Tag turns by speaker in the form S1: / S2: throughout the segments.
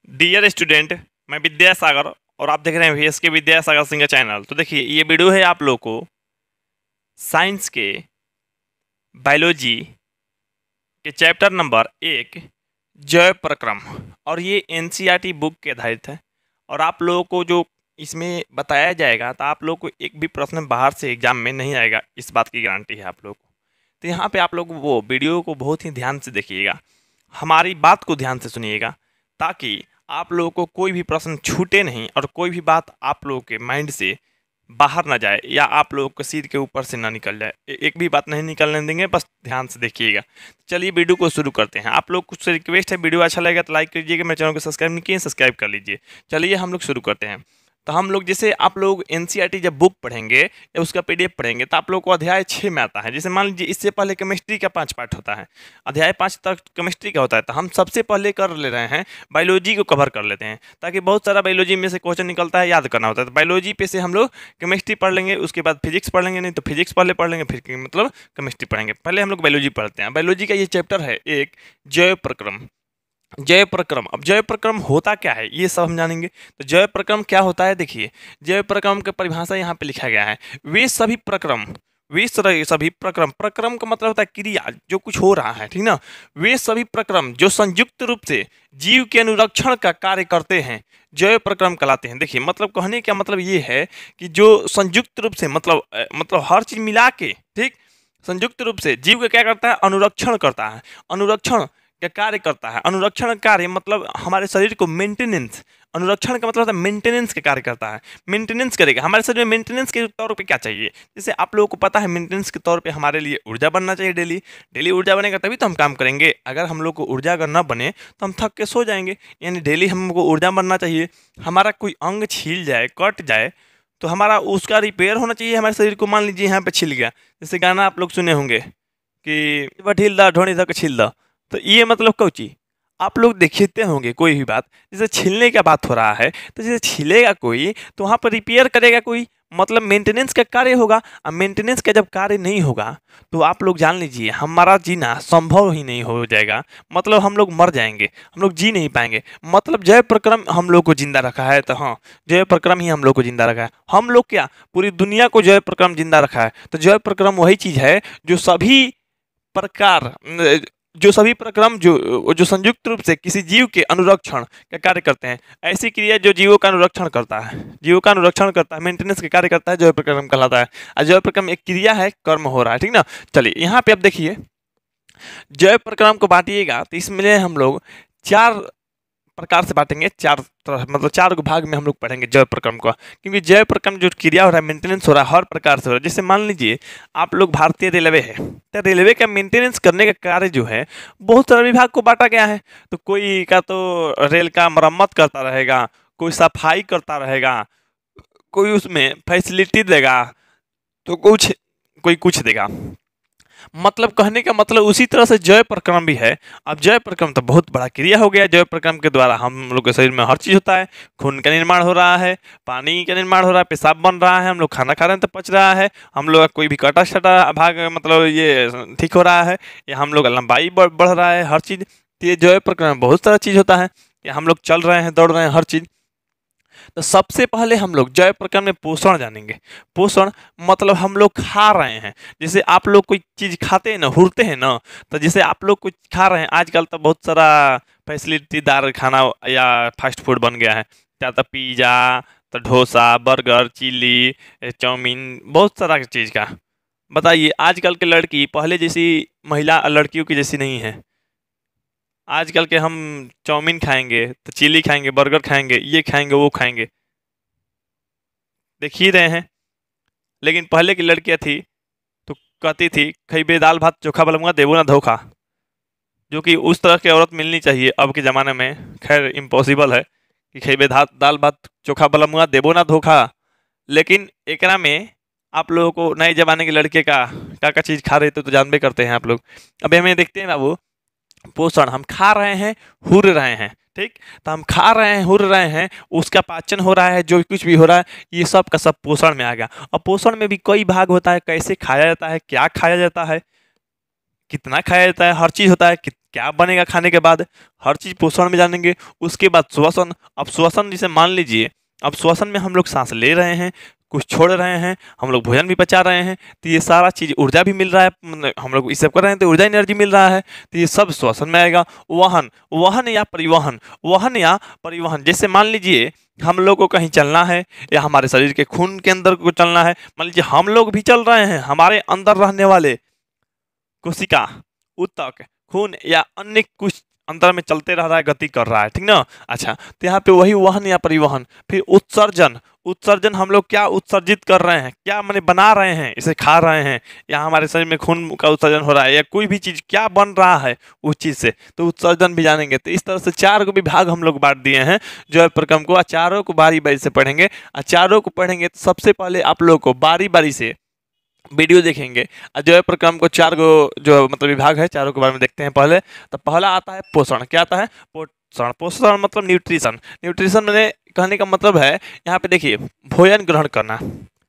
S1: Dear student, मैं विद्यासागर और आप देख रहे हैं VSK विद्यासागर सिंह चैनल। तो देखिए, ये वीडियो है आप लोग को साइंस के बायोलॉजी के चैप्टर नंबर 1 जैव प्रक्रम, और ये NCERT बुक के आधारित है। और आप लोगों को जो इसमें बताया जाएगा, तो आप लोग को एक भी प्रश्न बाहर से एग्जाम में नहीं आएगा, इस बात की गारंटी है आप लोग को। तो यहाँ पे आप लोग वो वीडियो को बहुत ही ध्यान से देखिएगा, हमारी बात को ध्यान से सुनिएगा, ताकि आप लोगों को कोई भी प्रश्न छूटे नहीं और कोई भी बात आप लोगों के माइंड से बाहर ना जाए या आप लोगों के सिर के ऊपर से ना निकल जाए। एक भी बात नहीं निकलने देंगे, बस ध्यान से देखिएगा। चलिए वीडियो को शुरू करते हैं। आप लोग कुछ रिक्वेस्ट है, वीडियो अच्छा लगेगा तो लाइक कीजिएगा, मेरे चैनल को सब्सक्राइब नहीं किए सब्सक्राइब कर लीजिए। चलिए हम लोग शुरू करते हैं। तो हम लोग जैसे आप लोग NCERT जब बुक पढ़ेंगे या उसका PDF पढ़ेंगे, तो आप लोग को अध्याय 6 में आता है। जैसे मान लीजिए इससे पहले केमिस्ट्री का 5 पार्ट होता है, अध्याय 5 तक केमिस्ट्री का होता है। तो हम सबसे पहले कर ले रहे हैं बायोलॉजी को कवर कर लेते हैं, ताकि बहुत सारा बायोलॉजी में से क्वेश्चन निकलता है, याद करना होता है। तो बायोलॉजी पे से हम लोग केमिस्ट्री पढ़ लेंगे, उसके बाद फिजिक्स पढ़ लेंगे, नहीं तो फिजिक्स पहले पढ़ लेंगे, फिर मतलब केमिस्ट्री पढ़ेंगे। पहले हम लोग बायोलॉजी पढ़ते हैं। बायोलॉजी का ये चैप्टर है एक जैव प्रक्रम। जैव प्रक्रम, अब जैव प्रक्रम होता क्या है ये सब हम जानेंगे। तो जैव प्रक्रम क्या होता है, देखिए जैव प्रक्रम की परिभाषा यहाँ पे लिखा गया है। वे सभी प्रक्रम, सभी प्रक्रम, प्रक्रम का मतलब होता है क्रिया, जो कुछ हो रहा है, ठीक ना। वे सभी प्रक्रम जो संयुक्त रूप से जीव के अनुरक्षण का कार्य करते हैं, जैव प्रक्रम कहलाते हैं। देखिए मतलब कहने का मतलब ये है कि जो संयुक्त रूप से मतलब हर चीज मिला के, ठीक, संयुक्त रूप से जीव का क्या करता है, अनुरक्षण करता है, अनुरक्षण का कार्य करता है। अनुरक्षण कार्य मतलब हमारे शरीर को मेंटेनेंस, अनुरक्षण का मतलब होता है मेंटेनेंस का कार्य करता है। मेंटेनेंस करेगा हमारे शरीर में। मेंटेनेंस के तौर पे क्या चाहिए, जैसे आप लोगों को पता है मेंटेनेंस के तौर पे हमारे लिए ऊर्जा बनना चाहिए। डेली डेली ऊर्जा बनेगा तभी तो हम काम करेंगे। अगर हम लोग को ऊर्जा अगर न बने तो हम थक के सो जाएंगे। यानी डेली हमको ऊर्जा बनना चाहिए। हमारा कोई अंग छील जाए, कट जाए, तो हमारा उसका रिपेयर होना चाहिए हमारे शरीर को। मान लीजिए यहाँ पे छिल गया, जैसे गाना आप लोग सुने होंगे कि ढील दा ढोनी धक छिल दा, तो ये मतलब कौची आप लोग देखते होंगे। कोई भी बात जैसे छीलने का बात हो रहा है, तो जैसे छीलेगा कोई तो वहाँ पर रिपेयर करेगा कोई, मतलब मेंटेनेंस का कार्य होगा। अब मेंटेनेंस का जब कार्य नहीं होगा तो आप लोग जान लीजिए हमारा जीना संभव ही नहीं हो जाएगा। मतलब हम लोग मर जाएंगे, हम लोग जी नहीं पाएंगे। मतलब जैव प्रक्रम हम लोग को जिंदा रखा है। तो हाँ, जैव प्रक्रम ही हम लोग को जिंदा रखा है। हम लोग क्या, पूरी दुनिया को जैव प्रक्रम जिंदा रखा है। तो जैव प्रक्रम वही चीज है जो सभी प्रकार, जो सभी प्रक्रम जो संयुक्त रूप से किसी जीव के अनुरक्षण का कार्य करते हैं। ऐसी क्रिया जो जीवों का अनुरक्षण करता है, जीवों का अनुरक्षण करता है, मेंटेनेंस का कार्य करता है, जैव प्रक्रम कहलाता है। और जैव प्रक्रम एक क्रिया है, कर्म हो रहा है, ठीक ना। चलिए यहाँ पे अब देखिए, जैव प्रक्रम को बांटिएगा तो इसमें हम लोग 4 प्रकार से बांटेंगे। 4 तरह, मतलब 4 भाग में हम लोग पढ़ेंगे जैव प्रक्रम को। क्योंकि जैव प्रक्रम जो क्रिया हो रहा है, मेंटेनेंस हो रहा है, हर प्रकार से हो रहा है। जैसे मान लीजिए आप लोग भारतीय रेलवे है, तो रेलवे का मेंटेनेंस करने का कार्य जो है बहुत सारे विभाग को बांटा गया है। तो कोई का तो रेल का मरम्मत करता रहेगा, कोई सफाई करता रहेगा, कोई उसमें फैसिलिटी देगा, तो कोई कुछ देगा। मतलब कहने का मतलब उसी तरह से जैव प्रक्रम भी है। अब जैव प्रक्रम तो बहुत बड़ा क्रिया हो गया। जैव प्रक्रम के द्वारा हम लोग के शरीर में हर चीज होता है। खून का निर्माण हो रहा है, पानी का निर्माण हो रहा है, पेशाब बन रहा है, हम लोग खाना खा रहे हैं तो पच रहा है, हम लोग का कोई भी कटा छटा भाग मतलब ये ठीक हो रहा है, या हम लोग का लंबाई बढ़ रहा है, हर चीज। ये जैव प्रक्रम में बहुत सारा चीज होता है, या हम लोग चल रहे हैं, दौड़ रहे हैं, हर चीज। तो सबसे पहले हम लोग जैव प्रक्रम में पोषण जानेंगे। पोषण मतलब हम लोग खा रहे हैं। जैसे आप लोग कोई चीज़ खाते हैं ना, हुरते हैं ना, तो जैसे आप लोग कुछ खा रहे हैं, आजकल तो बहुत सारा फैसिलिटीदार खाना या फास्ट फूड बन गया है। क्या तो पिज़्ज़ा, तो डोसा, बर्गर, चिली, चाउमीन, बहुत सारा चीज़ का। बताइए आजकल के लड़की पहले जैसी महिला लड़कियों की जैसी नहीं है। आजकल के हम चाउमीन खाएंगे तो चिली खाएंगे, बर्गर खाएंगे, ये खाएंगे, वो खाएंगे, देख ही रहे हैं। लेकिन पहले की लड़कियां थी तो कहती थी खइबे दाल भात चोखा बलमुआ देबो ना धोखा, जो कि उस तरह की औरत मिलनी चाहिए। अब के ज़माने में खैर इम्पॉसिबल है कि खइबे दाल भात चोखा बलमुआ देबो ना धोखा। लेकिन एकरा में आप लोगों को नए जमाने के लड़के का क्या चीज़ खा रहे थे तो जानबे करते हैं आप लोग। अभी हमें देखते हैं ना, वो पोषण हम खा रहे हैं, हुर रहे हैं, ठीक। तो हम खा रहे हैं, हुर रहे हैं, उसका पाचन हो रहा है, जो कुछ भी हो रहा है, ये सब का सब पोषण में आ गया। और पोषण में भी कई भाग होता है, कैसे खाया जाता है, क्या खाया जाता है, कितना खाया जाता है, हर चीज़ होता है, क्या बनेगा खाने के बाद, हर चीज़ पोषण में जानेंगे। उसके बाद श्वसन, अब श्वसन जैसे मान लीजिए अब श्वसन में हम लोग सांस ले रहे हैं, कुछ छोड़ रहे हैं, हम लोग भोजन भी पचा रहे हैं, तो ये सारा चीज़ ऊर्जा भी मिल रहा है, मतलब हम लोग इस सब कर रहे हैं तो ऊर्जा एनर्जी मिल रहा है, तो ये सब श्वसन में आएगा। वाहन, वाहन या परिवहन, वाहन या परिवहन, जैसे मान लीजिए हम लोग को कहीं चलना है या हमारे शरीर के खून के अंदर को चलना है, मान लीजिए हम लोग भी चल रहे हैं, हमारे अंदर रहने वाले कोशिका, ऊतक, खून या अन्य कुछ अंदर में चलते रह रहा है, गति कर रहा है, ठीक ना। अच्छा, तो यहाँ पे वही वाहन या परिवहन। फिर उत्सर्जन, उत्सर्जन हम लोग क्या उत्सर्जित कर रहे हैं, क्या माने बना रहे हैं, इसे खा रहे हैं, या हमारे शरीर में खून का उत्सर्जन हो रहा है, या कोई भी चीज़ क्या बन रहा है उस चीज़ से, तो उत्सर्जन भी जानेंगे। तो इस तरह से 4 को विभाग हम लोग बांट दिए हैं जो प्रक्रम को, चारों को बारी बारी से पढ़ेंगे। चारों को पढ़ेंगे तो सबसे पहले आप लोग को बारी बारी से वीडियो देखेंगे। जो है प्रक्रम को 4 गो जो मतलब विभाग है, चारों के बारे में देखते हैं। पहले तो पहला आता है पोषण। क्या आता है? पोषण। पोषण मतलब न्यूट्रिशन। न्यूट्रिशन में कहने का मतलब है, यहाँ पे देखिए, भोजन ग्रहण करना,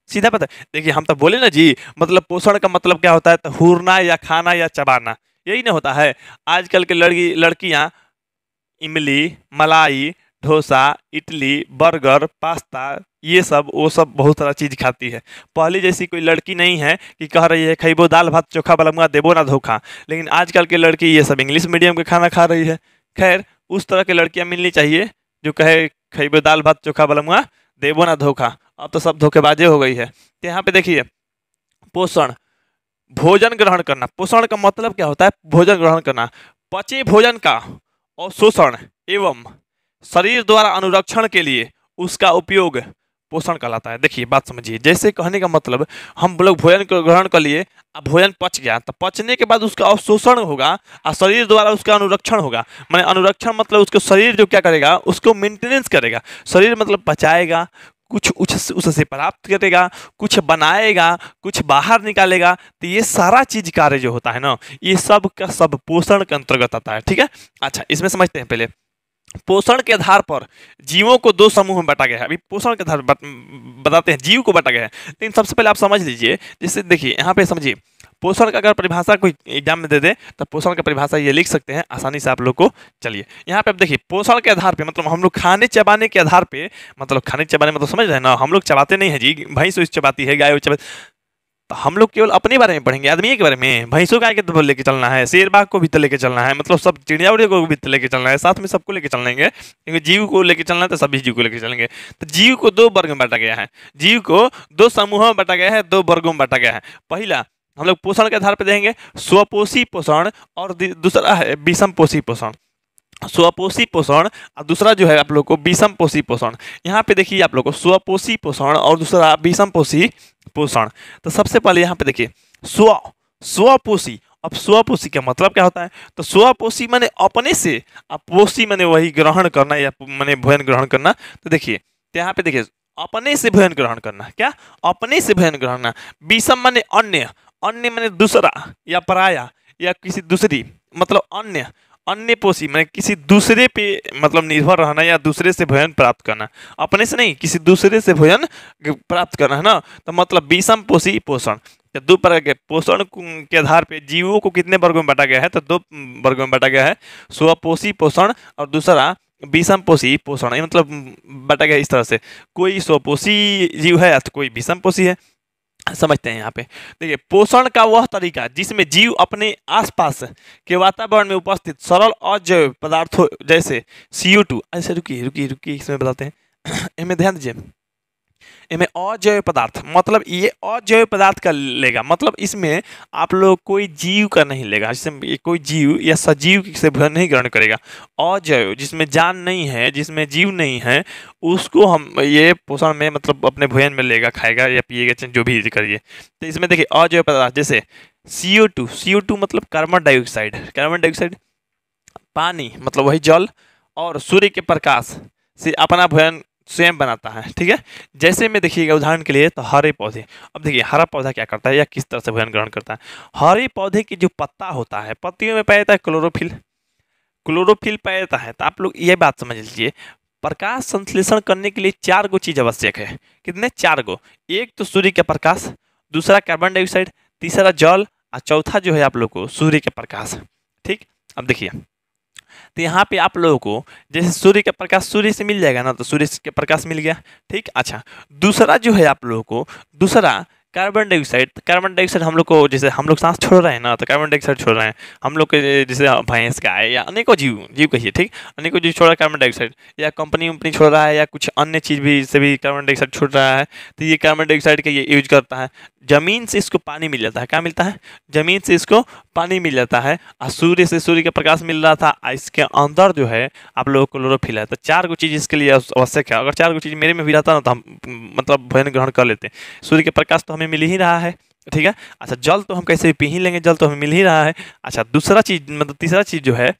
S1: सीधा पता है। देखिए हम तो बोले ना जी, मतलब पोषण का मतलब क्या होता है, तो हुरना या खाना या चबाना, यही ना होता है। आजकल के लड़कियाँ इमली, मलाई, डोसा, इडली, बर्गर, पास्ता, ये सब वो सब बहुत सारा चीज़ खाती है। पहले जैसी कोई लड़की नहीं है कि कह रही है खइबो दाल भात चोखा बलमुआ देबो ना धोखा, लेकिन आजकल की लड़की ये सब इंग्लिश मीडियम के खाना खा रही है। खैर, उस तरह की लड़कियां मिलनी चाहिए जो कहे खइबो दाल भात चोखा बलमुआ देबो ना धोखा। अब तो सब धोखेबाजी हो गई है। तो यहाँ पे देखिए, पोषण, भोजन ग्रहण करना। पोषण का मतलब क्या होता है? भोजन ग्रहण करना, पचे भोजन का अवशोषण एवं शरीर द्वारा अनुरक्षण के लिए उसका उपयोग पोषण कहलाता है। देखिए बात समझिए, जैसे कहने का मतलब, हम लोग भोजन को ग्रहण कर लिए, अब भोजन पच गया, तो पचने के बाद उसका अवशोषण होगा और शरीर द्वारा उसका अनुरक्षण होगा। माने अनुरक्षण मतलब उसको शरीर जो क्या करेगा, उसको मेंटेनेंस करेगा। शरीर मतलब पचाएगा, कुछ उससे प्राप्त करेगा, कुछ बनाएगा, कुछ बाहर निकालेगा। तो ये सारा चीज कार्य जो होता है ना, ये सब का सब पोषण के अंतर्गत आता है। ठीक है, अच्छा इसमें समझते हैं। पहले पोषण के आधार पर जीवों को 2 समूह में बांटा गया है। अभी पोषण के आधार बताते हैं, जीव को बांटा गया है। लेकिन सबसे पहले आप समझ लीजिए, जैसे देखिए यहाँ पे समझिए, पोषण का अगर परिभाषा कोई एग्जाम में दे दे तो पोषण का परिभाषा ये लिख सकते हैं आसानी से आप लोग को। चलिए यहाँ पे आप देखिए, पोषण के आधार पे मतलब हम लोग खाने चबाने के आधार पे, मतलब खाने चबाने मतलब समझ रहे हैं ना, हम लोग चबाते नहीं है जी, भैंस चबाती है, गाय चबाती, तो हम लोग केवल अपने बारे में पढ़ेंगे, आदमी के बारे में। भैंसों गाय के तो लेके चलना है, शेर बाघ को भी तो लेके चलना है, मतलब सब चिड़िया उड़िया को भी तो लेके चलना है, साथ में सबको लेके चलेंगे, क्योंकि जीव को लेके चलना है तो सभी जीव को लेके चलेंगे। तो जीव को 2 वर्ग में बांटा गया है, जीव को 2 समूहों में बांटा गया है, 2 वर्गों में बांटा गया है। पहला हम लोग पोषण के आधार पर देखेंगे स्वपोषी पोषण, और दूसरा है विषम पोषी पोषण। स्वपोषी पोषण और दूसरा जो है आप लोग को विषम पोषी पोषण। यहाँ पे देखिए आप लोग को स्वपोषी पोषण और दूसरा विषम पोषी पोषण। तो सबसे पहले यहाँ पे देखिए स्वपोषी। अब स्वपोषी का मतलब क्या होता है? तो स्वपोषी माने अपने से, अब पोषी माने वही ग्रहण करना या माने भोजन ग्रहण करना। तो देखिए, तो यहाँ पे देखिए, अपने से भोजन ग्रहण करना, क्या अपने से भोजन ग्रहण करना। विषम माने अन्य, अन्य माने दूसरा या पराया या किसी दूसरी, मतलब अन्य, अन्य पोषी माने किसी दूसरे पे मतलब निर्भर रहना या दूसरे से भोजन प्राप्त करना। अपने से नहीं, किसी दूसरे से भोजन प्राप्त करना है ना, तो मतलब विषम पोषी पोषण। 2 प्रकार के पोषण के आधार पे जीवों को कितने वर्गों में बांटा गया है? तो 2 वर्गों में बांटा गया है, स्वपोषी पोषण और दूसरा विषम पोषी पोषण। मतलब बांटा गया इस तरह से, कोई स्वपोषी जीव है तो कोई विषम पोषी है। समझते हैं यहाँ पे देखिए, पोषण का वह तरीका जिसमें जीव अपने आसपास के वातावरण में उपस्थित सरल अजैव पदार्थों जैसे CO2, ऐसे रुकिए इसमें बताते हैं इनमें ध्यान दीजिए। इनमें अजैव पदार्थ मतलब ये अजैव पदार्थ का लेगा, मतलब इसमें आप लोग कोई जीव का नहीं लेगा, जिसमें कोई जीव या सजीव से भोजन नहीं ग्रहण करेगा। अजैव जिसमें जान नहीं है, जिसमें जीव नहीं है, उसको हम ये पोषण में मतलब अपने भोजन में लेगा, खाएगा या पिएगा, जो भी करिए। तो इसमें देखिए अजैव पदार्थ जैसे CO2 मतलब कार्बन डाइऑक्साइड, पानी मतलब वही जल, और सूर्य के प्रकाश से अपना भोजन स्वयं बनाता है। ठीक है, जैसे में देखिएगा उदाहरण के लिए, तो हरे पौधे। अब देखिए हरा पौधा क्या करता है या किस तरह से भोजन ग्रहण करता है। हरे पौधे की जो पत्ता होता है, पत्तियों में पाया जाता है क्लोरोफिल पाया जाता है। तो आप लोग ये बात समझ लीजिए, प्रकाश संश्लेषण करने के लिए 4 गो चीज आवश्यक है। कितने? 4 गो। एक तो सूर्य का प्रकाश, दूसरा कार्बन डाइऑक्साइड, तीसरा जल और चौथा जो है आप लोग को सूर्य के प्रकाश। ठीक, अब देखिए तो यहाँ पे आप लोगों को जैसे सूर्य का प्रकाश सूर्य से मिल जाएगा ना, तो सूर्य के प्रकाश मिल गया। ठीक, अच्छा दूसरा जो है आप लोगों को, दूसरा कार्बन डाइऑक्साइड हम लोग को, जैसे हम लोग सांस छोड़ रहे हैं ना, तो कार्बन डाइऑक्साइड छोड़ रहे हैं हम लोग के, जैसे भैंस गाय या अनेकों जीव कहिए, ठीक, अनेकों जीव छोड़ रहा है कार्बन डाइऑक्साइड, या कंपनी वंपनी छोड़ रहा है, या कुछ अन्य चीज़ भी से भी कार्बन डाइऑक्साइड छोड़ रहा है। तो ये कार्बन डाइऑक्साइड का ये यूज करता है, जमीन से इसको पानी मिल जाता है। क्या मिलता है? जमीन से इसको पानी मिल जाता है, और सूर्य से सूर्य का प्रकाश मिल रहा था, इसके अंदर जो है आप लोगों को क्लोरोफिल है। तो 4 गो चीज़ इसके लिए आवश्यक है। अगर 4 गो चीज़ मेरे में भी रहता ना, तो हम मतलब भोजन ग्रहण कर लेते। सूर्य के प्रकाश तो हमें मिल ही रहा है, ठीक है। अच्छा जल तो हम कैसे भी पी ही लेंगे, जल तो हमें मिल ही रहा है। अच्छा दूसरा चीज़ मतलब तीसरा चीज़ जो है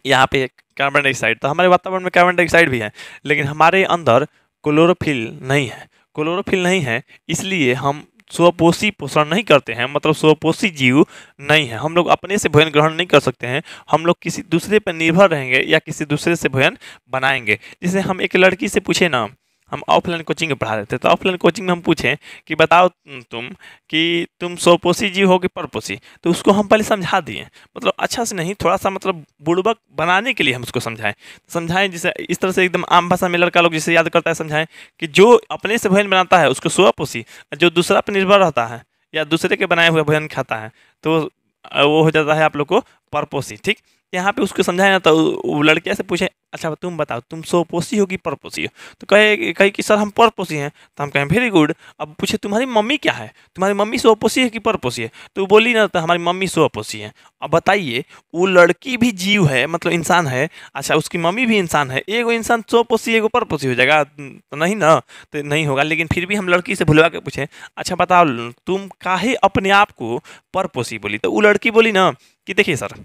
S1: यहाँ पे कार्बन डाइऑक्साइड। तो हमारे वातावरण में कार्बन डाइऑक्साइड भी है, लेकिन हमारे अंदर क्लोरोफिल नहीं है। क्लोरोफिल नहीं है इसलिए हम स्वपोषी पोषण नहीं करते हैं, मतलब स्वपोषी जीव नहीं है। हम लोग अपने से भोजन ग्रहण नहीं कर सकते हैं, हम लोग किसी दूसरे पर निर्भर रहेंगे या किसी दूसरे से भोजन बनाएंगे। जैसे हम एक लड़की से पूछे ना, हम ऑफलाइन कोचिंग में पढ़ा रहे थे, तो ऑफलाइन कोचिंग में हम पूछें कि बताओ तुम स्वपोषी जीव हो कि परपोषी, तो उसको हम पहले समझा दिए, मतलब अच्छा से नहीं, थोड़ा सा मतलब बुड़बक बनाने के लिए हम उसको समझाएं जैसे इस तरह से एकदम आम भाषा में लड़का लोग जैसे याद करता है, समझाएं कि जो अपने से भोजन बनाता है उसको स्वपोषी, जो दूसरा पर निर्भर रहता है या दूसरे के बनाए हुए भोजन खाता है तो वो हो जाता है आप लोग को परपोषी। ठीक, यहाँ पे उसको समझाया ना, तो वो लड़किया से पूछे अच्छा तुम बताओ तुम स्वपोषी हो कि परपोषी हो, तो कहे कि सर हम परपोषी हैं। तो हम कहें वेरी गुड। अब पूछे तुम्हारी मम्मी क्या है, तुम्हारी मम्मी स्वपोषी है कि परपोषी है, तो वो बोली ना तो हमारी मम्मी स्वपोषी है। अब बताइए वो लड़की भी जीव है, मतलब इंसान है, अच्छा उसकी मम्मी भी इंसान है, एगो इंसान स्वपोषी एगो परपोषी हो जाएगा तो नहीं ना, तो नहीं होगा। लेकिन फिर भी हम लड़की से भुलवा के पूछे अच्छा बताओ तुम काहे अपने आप को परपोषी बोली, तो वो लड़की बोली ना कि देखिए सर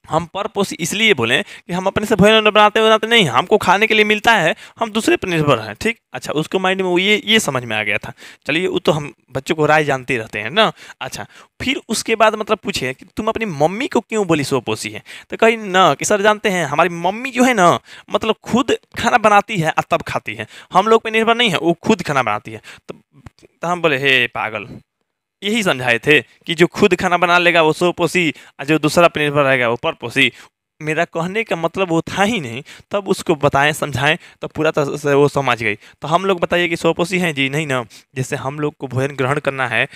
S1: हम परपोषी इसलिए बोले कि हम अपने से भोजन बनाते नहीं, हमको खाने के लिए मिलता है, हम दूसरे पर निर्भर हैं। ठीक, अच्छा उसको माइंड में वो ये समझ में आ गया था। चलिए वो तो हम बच्चों को राय जानते रहते हैं ना। अच्छा फिर उसके बाद मतलब पूछे कि तुम अपनी मम्मी को क्यों बोली स्वपोषी है, तो कही ना कि सर जानते हैं हमारी मम्मी जो है ना मतलब खुद खाना बनाती है और तब खाती है, हम लोग पे निर्भर नहीं है, वो खुद खाना बनाती है। तो हम बोले हे पागल, यही समझाए थे कि जो खुद खाना बना लेगा वो स्वपोषी और जो दूसरा पर निर्भर रहेगा वो परपोषी। मेरा कहने का मतलब वो था ही नहीं, तब उसको बताएं समझाएं तो पूरा तरह से वो समझ गई। तो हम लोग बताइए कि स्वपोषी हैं जी नहीं ना। जैसे हम लोग को भोजन ग्रहण करना है,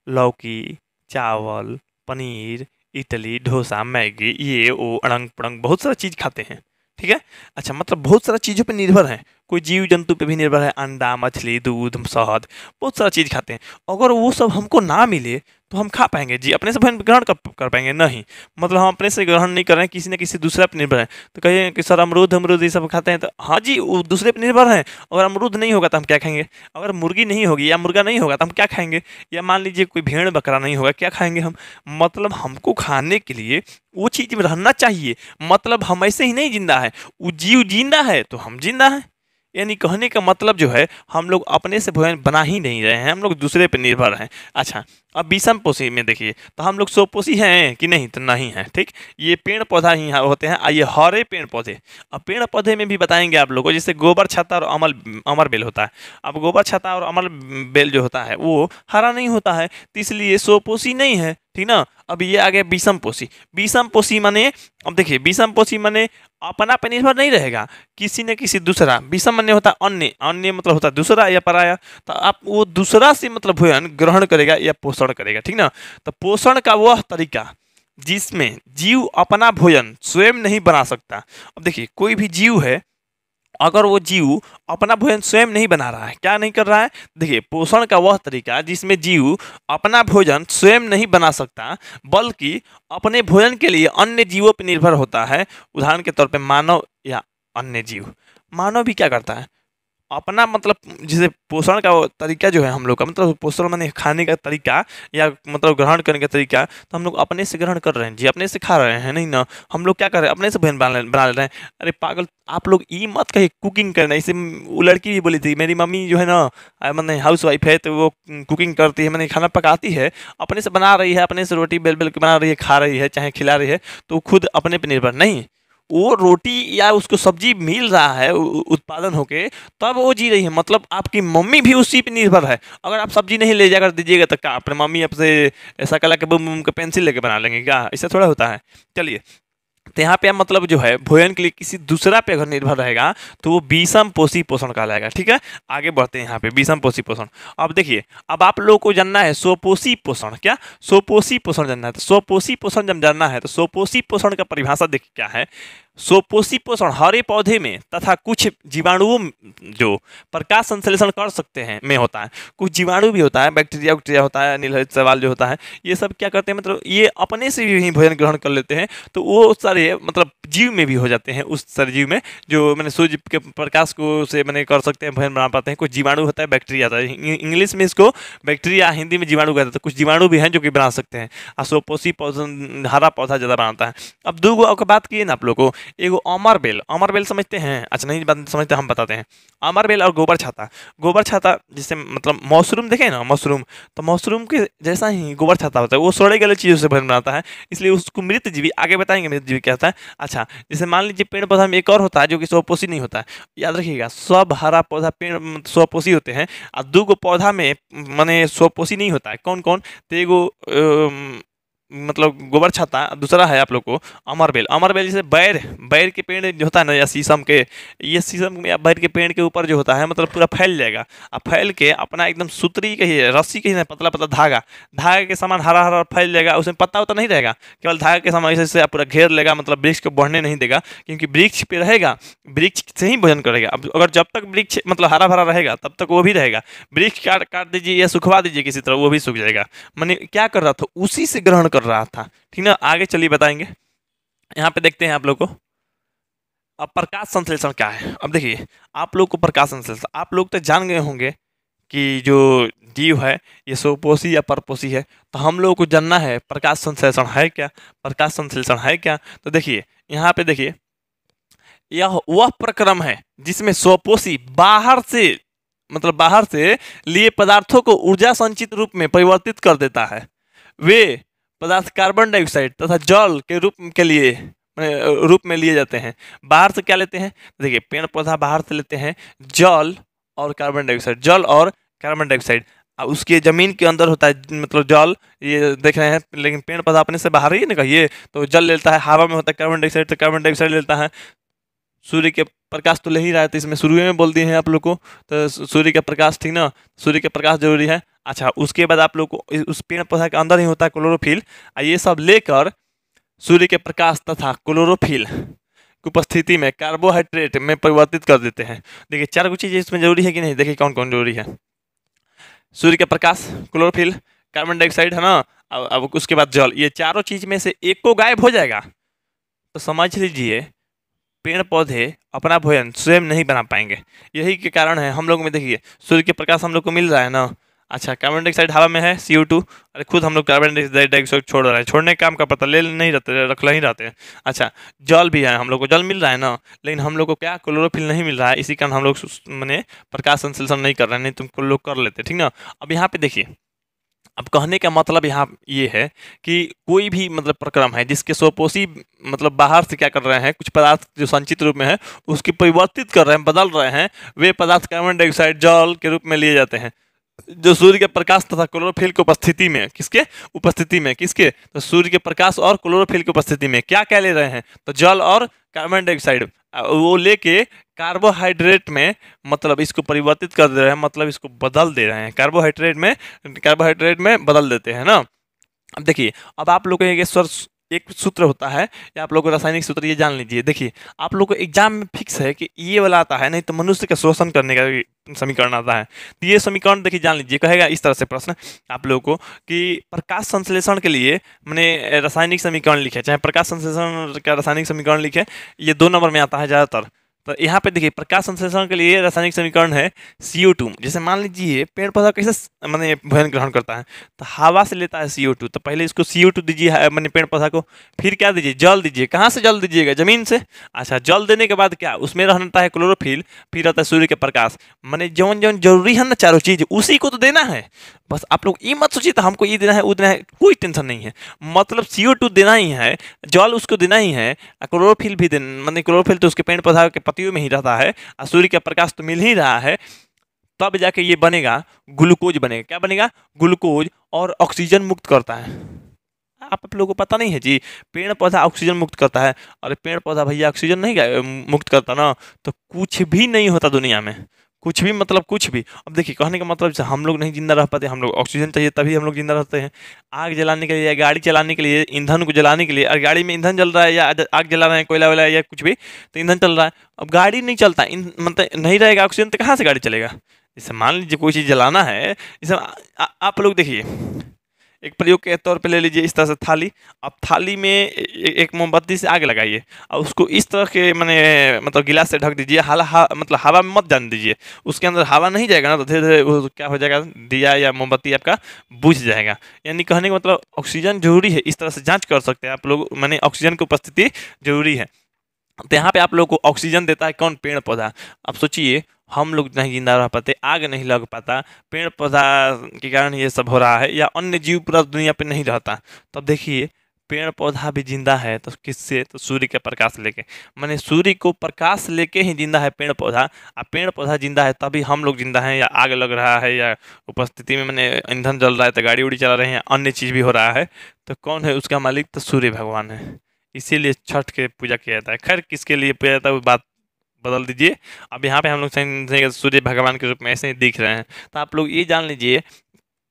S1: लौकी, चावल, पनीर, इडली, डोसा, मैगी, ये वो अड़ंग पड़ंग बहुत सारा चीज़ खाते हैं, ठीक है। अच्छा मतलब बहुत सारा चीज़ों पे निर्भर है, कोई जीव जंतु पे भी निर्भर है, अंडा, मछली, दूध, शहद, बहुत सारा चीज़ खाते हैं। अगर वो सब हमको ना मिले तो हम खा पाएंगे जी, अपने से भोजन ग्रहण कर पाएंगे नहीं, मतलब हम अपने से ग्रहण नहीं कर रहे हैं, किसी न किसी दूसरे पर निर्भर है। तो कहिए कि सर अमरूद ये सब खाते हैं, तो हाँ जी वो दूसरे पर निर्भर हैं। अगर अमरूद नहीं होगा तो हम क्या खाएंगे, अगर मुर्गी नहीं होगी या मुर्गा नहीं होगा तो हम क्या खाएंगे, या मान लीजिए कोई भेड़ बकरा नहीं होगा क्या खाएंगे हम। मतलब हमको खाने के लिए वो चीज़ में रहना चाहिए, मतलब हम ऐसे ही नहीं जिंदा है, वो जीव जिंदा है तो हम जिंदा हैं। यानी कहने का मतलब जो है हम लोग अपने से भोजन बना ही नहीं रहे हैं, हम लोग दूसरे पर निर्भर हैं। अच्छा अब विषम पोषी में देखिए तो हम लोग स्वपोषी हैं कि नहीं, तो नहीं है। ठीक, ये पेड़ पौधा ही होते हैं, ये हरे पेड़ पौधे। अब पेड़ पौधे में भी बताएंगे आप लोगों को, जैसे गोबर छत्ता और अमर बेल होता है। अब गोबर छत्ता और अमर बेल जो होता है वो हरा नहीं होता है, तो इसलिए स्वपोषी नहीं है, ठीक ना। अब ये आ गया विषम पोषी। विषम पोषी माने, अब देखिए विषम पोषी माने अपना पे निर्भर नहीं रहेगा, किसी न किसी दूसरा। विषम माने होता है अन्य, अन्य मतलब होता है दूसरा या पराया, तो आप वो दूसरा से मतलब भोजन ग्रहण करेगा या पोषण करेगा, ठीक ना। तो पोषण का वह तरीका जिसमें जीव अपना भोजन स्वयं नहीं बना सकता। अब देखिए कोई भी जीव है, अगर वो जीव अपना भोजन स्वयं नहीं बना रहा है, क्या नहीं कर रहा है, देखिए पोषण का वह तरीका जिसमें जीव अपना भोजन स्वयं नहीं बना सकता बल्कि अपने भोजन के लिए अन्य जीवों पर निर्भर होता है। उदाहरण के तौर पे मानव या अन्य जीव। मानव भी क्या करता है, अपना मतलब जैसे पोषण का वो तरीका जो है हम लोग का, मतलब पोषण माने खाने का तरीका या मतलब ग्रहण करने का तरीका, तो हम लोग अपने से ग्रहण कर रहे हैं जी, अपने से खा रहे हैं नहीं ना। हम लोग क्या कर रहे हैं, अपने से भोजन बना ले रहे हैं। अरे पागल आप लोग ये मत कहिए कुकिंग करना, इसे वो लड़की भी बोली थी मेरी मम्मी जो है ना मैंने हाउस वाइफ है, तो वो कुकिंग करती है, मैंने खाना पकाती है, अपने से बना रही है, अपने से रोटी बेल बेल के बना रही है, खा रही है, चाहे खिला रही है, तो खुद अपने पर निर्भर नहीं, वो रोटी या उसको सब्जी मिल रहा है उत्पादन होके, तब वो जी रही है। मतलब आपकी मम्मी भी उसी पे निर्भर है। अगर आप सब्जी नहीं ले जाकर दीजिएगा तो क्या अपने मम्मी आपसे ऐसा कला के बुम बुम के पेंसिल लेके बना लेंगे क्या? ऐसा थोड़ा होता है। चलिए, तो यहाँ पे मतलब जो है भोजन के लिए किसी दूसरा पे अगर निर्भर रहेगा तो वो विषम पोषी पोषण कहलाएगा। ठीक है, आगे बढ़ते हैं यहाँ पे विषम पोषी पोषण। अब देखिए, अब आप लोगों को जानना है स्वपोषी पोषण। क्या स्वपोषी पोषण जानना है? तो स्वपोषी पोषण जब जानना है तो स्वपोषी पोषण का परिभाषा देखिए क्या है। स्वपोषी पोषण हरे पौधे में तथा कुछ जीवाणुओं जो प्रकाश संश्लेषण कर सकते हैं में होता है। कुछ जीवाणु भी होता है, बैक्टीरिया वैक्टीरिया होता है, नीलहरित शैवाल जो होता है, ये सब क्या करते हैं मतलब ये अपने से भी भोजन ग्रहण कर लेते हैं। तो वो सारे मतलब जीव में भी हो जाते हैं, उस सारे जीव में जो मैंने सूर्य के प्रकाश को से मैंने कर सकते हैं भोजन बना पाते हैं। कुछ जीवाणु होता है, बैक्टीरिया होता है, इंग्लिश में इसको बैक्टीरिया, हिंदी में जीवाणु कहते हैं। तो कुछ जीवाणु भी हैं जो कि बना सकते हैं। स्वपोषी पोषण हरा पौधा ज़्यादा बनाता है। अब दो गो का बात किए ना आप लोग को, एगो अमर बेल, अमर बेल समझते हैं? अच्छा नहीं समझते, हम बताते हैं। अमर बेल और गोबर छाता, गोबर छाता जिससे मतलब मशरूम देखें ना, मशरूम, तो मशरूम के जैसा ही गोबर छाता होता है, वो सड़े गले चीज़ों से भोजन बनाता है, इसलिए उसको मृत जीवी, आगे बताएंगे मृत जीवी क्या होता है। अच्छा, जैसे मान लीजिए पेड़ पौधा में एक और होता है जो कि स्वपोषी नहीं होता है, याद रखिएगा, सब हरा पौधा पेड़ स्वपोषी होते हैं और दो गो पौधा में माने स्वपोषी नहीं होता है। कौन कौन? तो एगो मतलब गोबर छाता, दूसरा है आप लोग को अमर बेल। अमर बेल जैसे बैर, बैर के पेड़ जो होता है ना, या शीशम के, ये शीशम या बैर के पेड़ के ऊपर जो होता है मतलब पूरा फैल जाएगा, अब फैल के अपना एकदम सूत्री कहिए, रस्सी कहिए ना, पतला पतला धागा, धागे के समान हरा हरा फैल जाएगा, उसमें पत्ता उतना नहीं रहेगा, केवल धागे के समान ऐसे पूरा घेर लेगा, मतलब वृक्ष को बढ़ने नहीं देगा, क्योंकि वृक्ष पे रहेगा, वृक्ष से ही भोजन करेगा। अब अगर जब तक वृक्ष मतलब हरा भरा रहेगा तब तक वो भी रहेगा, वृक्ष काट काट दीजिए या सुखवा दीजिए किसी तरह, वो भी सूख जाएगा। मैंने क्या कर रहा था, उसी से ग्रहण कर रहा था। ठीक ना, आगे चलिए बताएंगे। यहाँ पे देखते हैं आप लोग को अब प्रकाश संश्लेषण क्या है। अब देखिए, आप लोग को प्रकाश संश्लेषण, आप लोग तो जान गए होंगे कि जो जीव है ये स्वपोषी या परपोषी है, तो हम लोग को जानना है प्रकाश संश्लेषण है क्या, प्रकाश संश्लेषण है क्या। तो देखिए यहाँ पे देखिए, यह वह प्रक्रम है जिसमें स्वपोषी बाहर से मतलब बाहर से लिए पदार्थों को ऊर्जा संचित रूप में परिवर्तित कर देता है। वे पदार्थ कार्बन डाइऑक्साइड तथा जल के रूप में लिए जाते हैं। बाहर से क्या लेते हैं? देखिए, पेड़ पौधा बाहर से लेते हैं जल और कार्बन डाइऑक्साइड, जल और कार्बन डाइऑक्साइड। उसके जमीन के अंदर होता है मतलब जल, ये देख रहे हैं, लेकिन पेड़ पौधा अपने से बाहर ही ना कहिए, तो जल लेता है। हवा में होता है कार्बन डाइऑक्साइड, तो कार्बन डाइऑक्साइड लेता है। सूर्य के प्रकाश तो ले ही रहा है, तो इसमें शुरू में बोल दिए हैं आप लोग को, तो सूर्य का प्रकाश, ठीक ना, सूर्य का प्रकाश जरूरी है। अच्छा, उसके बाद आप लोग को उस पेड़ पौधा के अंदर ही होता है क्लोरोफिल, ये सब लेकर सूर्य के प्रकाश तथा क्लोरोफिल की उपस्थिति में कार्बोहाइड्रेट में परिवर्तित कर देते हैं। देखिए, चार कुछ चीज़ें इसमें जरूरी है कि नहीं, देखिए कौन कौन जरूरी है। सूर्य का प्रकाश, क्लोरोफिल, कार्बन डाइऑक्साइड है ना, अब उसके बाद जल, ये चारों चीज में से एक को गायब हो जाएगा तो समझ लीजिए पेड़ पौधे अपना भोजन स्वयं नहीं बना पाएंगे। यही के कारण है हम लोग में, देखिए सूर्य के प्रकाश हम लोग को मिल रहा है ना। अच्छा, कार्बन डाइऑक्साइड हवा में है, CO2, अरे खुद हम लोग कार्बन डाइऑक्साइड छोड़ रहे हैं, छोड़ने का काम का पता ले नहीं रहते, रख नहीं रहते हैं। अच्छा, जल भी है, हम लोग को जल मिल रहा है ना, लेकिन हम लोग को क्या क्लोरोफिल नहीं मिल रहा है, इसी कारण हम लोग मैंने प्रकाश संश्लेषण नहीं कर रहे हैं, नहीं तुम लोग कर लेते, ठीक ना। अब यहाँ पे देखिए, अब कहने का मतलब यहाँ ये है कि कोई भी मतलब प्रक्रम है जिसके स्वपोषी मतलब बाहर से क्या कर रहे हैं, कुछ पदार्थ जो संचित रूप में है उसकी परिवर्तित कर रहे हैं, बदल रहे हैं, वे पदार्थ कार्बन डाइऑक्साइड जल के रूप में लिए जाते हैं, जो सूर्य के प्रकाश तथा क्लोरोफिल की उपस्थिति में, किसके तो सूर्य के प्रकाश और क्लोरोफिल की उपस्थिति में क्या क्या ले रहे हैं, तो जल और कार्बन डाइऑक्साइड वो लेके कार्बोहाइड्रेट में मतलब इसको परिवर्तित कर दे रहे हैं, मतलब इसको बदल दे रहे हैं, कार्बोहाइड्रेट में बदल देते हैं ना। अब देखिए, अब आप लोग को एक सूत्र होता है, या आप लोग को रासायनिक सूत्र ये जान लीजिए। देखिए, आप लोग को एग्जाम में फिक्स है कि ये वाला आता है, नहीं तो मनुष्य का शोषण करने का समीकरण आता है। तो ये समीकरण देखिए जान लीजिए, कहेगा इस तरह से प्रश्न आप लोगों को कि प्रकाश संश्लेषण के लिए मैंने रासायनिक समीकरण लिखे, चाहे प्रकाश संश्लेषण का रासायनिक समीकरण लिखे, ये 2 नंबर में आता है ज़्यादातर। तो यहाँ पे देखिए, प्रकाश संश्लेषण के लिए रासायनिक समीकरण है CO2। जैसे मान लीजिए पेड़ पौधा कैसे मैंने भोजन ग्रहण करता है, तो हवा से लेता है CO2, तो पहले इसको CO2 दीजिए मैंने पेड़ पौधा को, फिर क्या दीजिए, जल दीजिए। कहाँ से जल दीजिएगा? जमीन से। अच्छा, जल देने के बाद क्या उसमें रहता है क्लोरोफिल, फिर रहता है सूर्य के प्रकाश, मैंने जौन जौन जरूरी है ना चारों चीज, उसी को तो देना है। बस आप लोग ये मत सोचिए तो हमको ये देना है वो देना है, कोई टेंशन नहीं है। मतलब CO2 देना ही है, जल उसको देना ही है, क्लोरोफिल भी देना, मतलब क्लोरोफिल तो उसके पेड़ पौधा के पत्तियों में ही रहता है, और सूर्य का प्रकाश तो मिल ही रहा है, तब जाके ये बनेगा, ग्लूकोज बनेगा। क्या बनेगा? ग्लूकोज, और ऑक्सीजन मुक्त करता है। आप लोगों को पता नहीं है जी, पेड़ पौधा ऑक्सीजन मुक्त करता है। अरे पेड़ पौधा भैया ऑक्सीजन नहीं मुक्त करता ना, तो कुछ भी नहीं होता दुनिया में, कुछ भी मतलब कुछ भी। अब देखिए कहने का मतलब जैसे हम लोग नहीं जिंदा रह पाते, हम लोग ऑक्सीजन चाहिए तभी हम लोग जिंदा रहते हैं। आग जलाने के लिए या गाड़ी चलाने के लिए, ईंधन को जलाने के लिए, और गाड़ी में ईंधन जल रहा है या आग जला रहे हैं, कोयला वोला या कुछ भी, तो ईंधन चल रहा है। अब गाड़ी नहीं चलता, मतलब नहीं रहेगा ऑक्सीजन तो कहाँ से गाड़ी चलेगा? जैसे मान लीजिए कोई चीज़ जलाना है, जैसे आप लोग देखिए, एक प्रयोग के तौर पे ले लीजिए इस तरह से थाली। आप थाली में एक मोमबत्ती से आग लगाइए, और उसको इस तरह के मैंने मतलब गिलास से ढक दीजिए, मतलब हवा में मत जाने दीजिए। उसके अंदर हवा नहीं जाएगा ना, तो धीरे धीरे वो क्या हो जाएगा, दिया या मोमबत्ती आपका बुझ जाएगा। यानी कहने का मतलब ऑक्सीजन जरूरी है, इस तरह से जांच कर सकते हैं आप लोग, मैंने ऑक्सीजन की उपस्थिति जरूरी है। तो यहाँ पे आप लोग को ऑक्सीजन देता है कौन? पेड़ पौधा। अब सोचिए हम लोग नहीं जिंदा रह पाते, आग नहीं लग पाता, पेड़ पौधा के कारण ये सब हो रहा है, या अन्य जीव पूरा दुनिया पे नहीं रहता। तब देखिए पेड़ पौधा भी जिंदा है तो किससे? तो सूर्य के प्रकाश लेके, माने सूर्य को प्रकाश लेके ही जिंदा है पेड़ पौधा। अब पेड़ पौधा जिंदा है तभी हम लोग जिंदा हैं, या आग लग रहा है, या उपस्थिति में मैंने ईंधन जल रहा है तो गाड़ी उड़ी चला रहे हैं, अन्य चीज़ भी हो रहा है। तो कौन है उसका मालिक? तो सूर्य भगवान है। इसीलिए छठ के पूजा किया जाता है। खैर किसके लिए पूजा जाता है वो बात बदल दीजिए। अब यहाँ पे हम लोग सूर्य भगवान के रूप में ऐसे ही दिख रहे हैं। तो आप लोग ये जान लीजिए,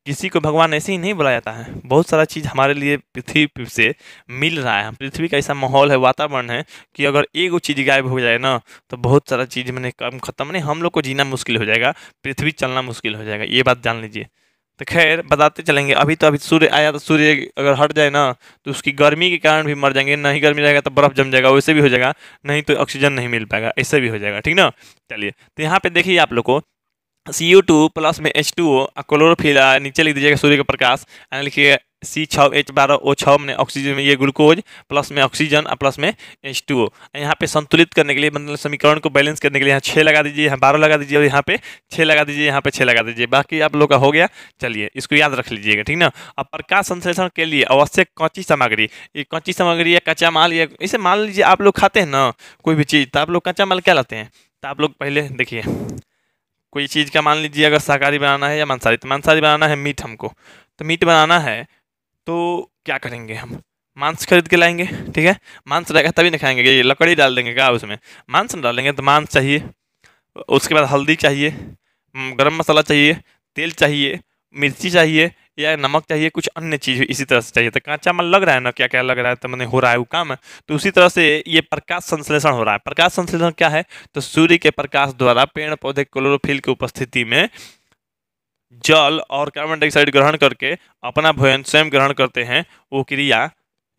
S1: किसी को भगवान ऐसे ही नहीं बुलाया जाता है। बहुत सारा चीज़ हमारे लिए पृथ्वी से मिल रहा है। पृथ्वी का ऐसा माहौल है, वातावरण है कि अगर एक चीज़ गायब हो जाए ना, तो बहुत सारा चीज़ मैंने कम खत्म, नहीं हम लोग को जीना मुश्किल हो जाएगा, पृथ्वी चलना मुश्किल हो जाएगा, ये बात जान लीजिए। तो खैर बताते चलेंगे। अभी सूर्य आया, तो सूर्य अगर हट जाए ना, तो उसकी गर्मी के कारण भी मर जाएंगे। नहीं गर्मी रहेगा तो बर्फ जम जाएगा, वैसे भी हो जाएगा। नहीं तो ऑक्सीजन नहीं मिल पाएगा, ऐसे भी हो जाएगा, ठीक ना। चलिए तो यहाँ पे देखिए आप लोग को CO2 प्लस में H2O, क्लोरोफिल, नीचे लिख दीजिएगा सूर्य का प्रकाश, लिखिए C6H12O6 में ऑक्सीजन में, ये ग्लूकोज, प्लस में ऑक्सीजन और प्लस में H2O। यहाँ पे संतुलित करने के लिए, मतलब समीकरण को बैलेंस करने के लिए यहाँ 6 लगा दीजिए, यहाँ 12 लगा दीजिए, और यहाँ पे 6 लगा दीजिए, यहाँ पे 6 लगा दीजिए। बाकी आप लोग का हो गया। चलिए इसको याद रख लीजिएगा, ठीक ना। अब प्रकाश संश्लेषण के लिए आवश्यक कच्ची सामग्री, ये कच्ची सामग्री या कच्चा माल, या इसे मान लीजिए आप लोग खाते हैं ना कोई भी चीज़, तो आप लोग कच्चा माल क्या लाते हैं? तो आप लोग पहले देखिए, कोई चीज़ का मान लीजिए अगर शाकाहारी बनाना है या मांसाहारी, तो मांसाहारी बनाना है मीट हमको, तो मीट बनाना है तो क्या करेंगे हम? मांस खरीद के लाएंगे, ठीक है। मांस रहेगा तभी ना खाएंगे, ये लकड़ी डाल देंगे क्या उसमें? मांस डालेंगे तो मांस चाहिए, उसके बाद हल्दी चाहिए, गरम मसाला चाहिए, तेल चाहिए, मिर्ची चाहिए, या नमक चाहिए, कुछ अन्य चीज़ इसी तरह से चाहिए। तो कच्चा माल लग रहा है ना, क्या क्या लग रहा है, तो मैंने हो रहा है वो काम है। तो उसी तरह से ये प्रकाश संश्लेषण हो रहा है। प्रकाश संश्लेषण क्या है? तो सूर्य के प्रकाश द्वारा पेड़ पौधे क्लोरोफिल की उपस्थिति में जल और कार्बन डाइऑक्साइड ग्रहण करके अपना भोजन स्वयं ग्रहण करते हैं। वो क्रिया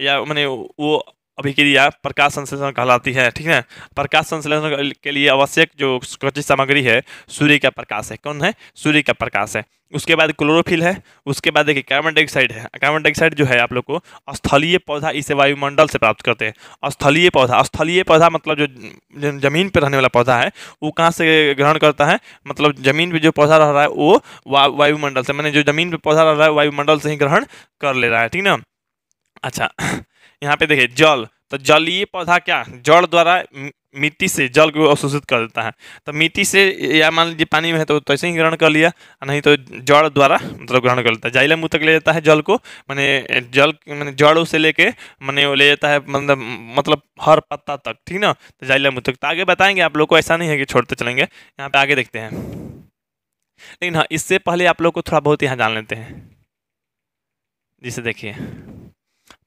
S1: या मैंने वो अभिक्रिया प्रकाश संश्लेषण कहलाती है, ठीक है। प्रकाश संश्लेषण के लिए आवश्यक जो कच्ची सामग्री है सूर्य का प्रकाश है। कौन है? सूर्य का प्रकाश है। उसके बाद क्लोरोफिल है, उसके बाद देखिए कार्बन डाइऑक्साइड है। कार्बन डाइऑक्साइड जो है आप लोग को स्थलीय पौधा इसे वायुमंडल से प्राप्त करते हैं। स्थलीय पौधा मतलब जो जमीन पर रहने वाला पौधा है, वो कहाँ से ग्रहण करता है? मतलब जमीन पे जो पौधा रह रहा है वो वायुमंडल से, मैंने जो जमीन पे पौधा रह रहा है वायुमंडल से ही ग्रहण कर ले रहा है, ठीक ना। अच्छा यहाँ पे देखिए जल, तो जलीय पौधा क्या जड़ द्वारा मिट्टी से जल को अवशोषित कर देता है। तो मिट्टी से या मान लीजिए पानी में है तो ऐसे ही ग्रहण कर लिया, नहीं तो जड़ द्वारा मतलब ग्रहण कर लेता है। जाइलम मुँह तक ले जाता है जल को, मैंने जड़ों से लेके मैंने वो ले जाता है, मतलब हर पत्ता तक, ठीक ना। तो जाइलम मुँह तक, तो आगे बताएंगे आप लोग को, ऐसा नहीं है कि छोड़ते चलेंगे। यहाँ पे आगे देखते हैं, लेकिन हाँ इससे पहले आप लोग को थोड़ा बहुत यहाँ जान लेते हैं। जिसे देखिए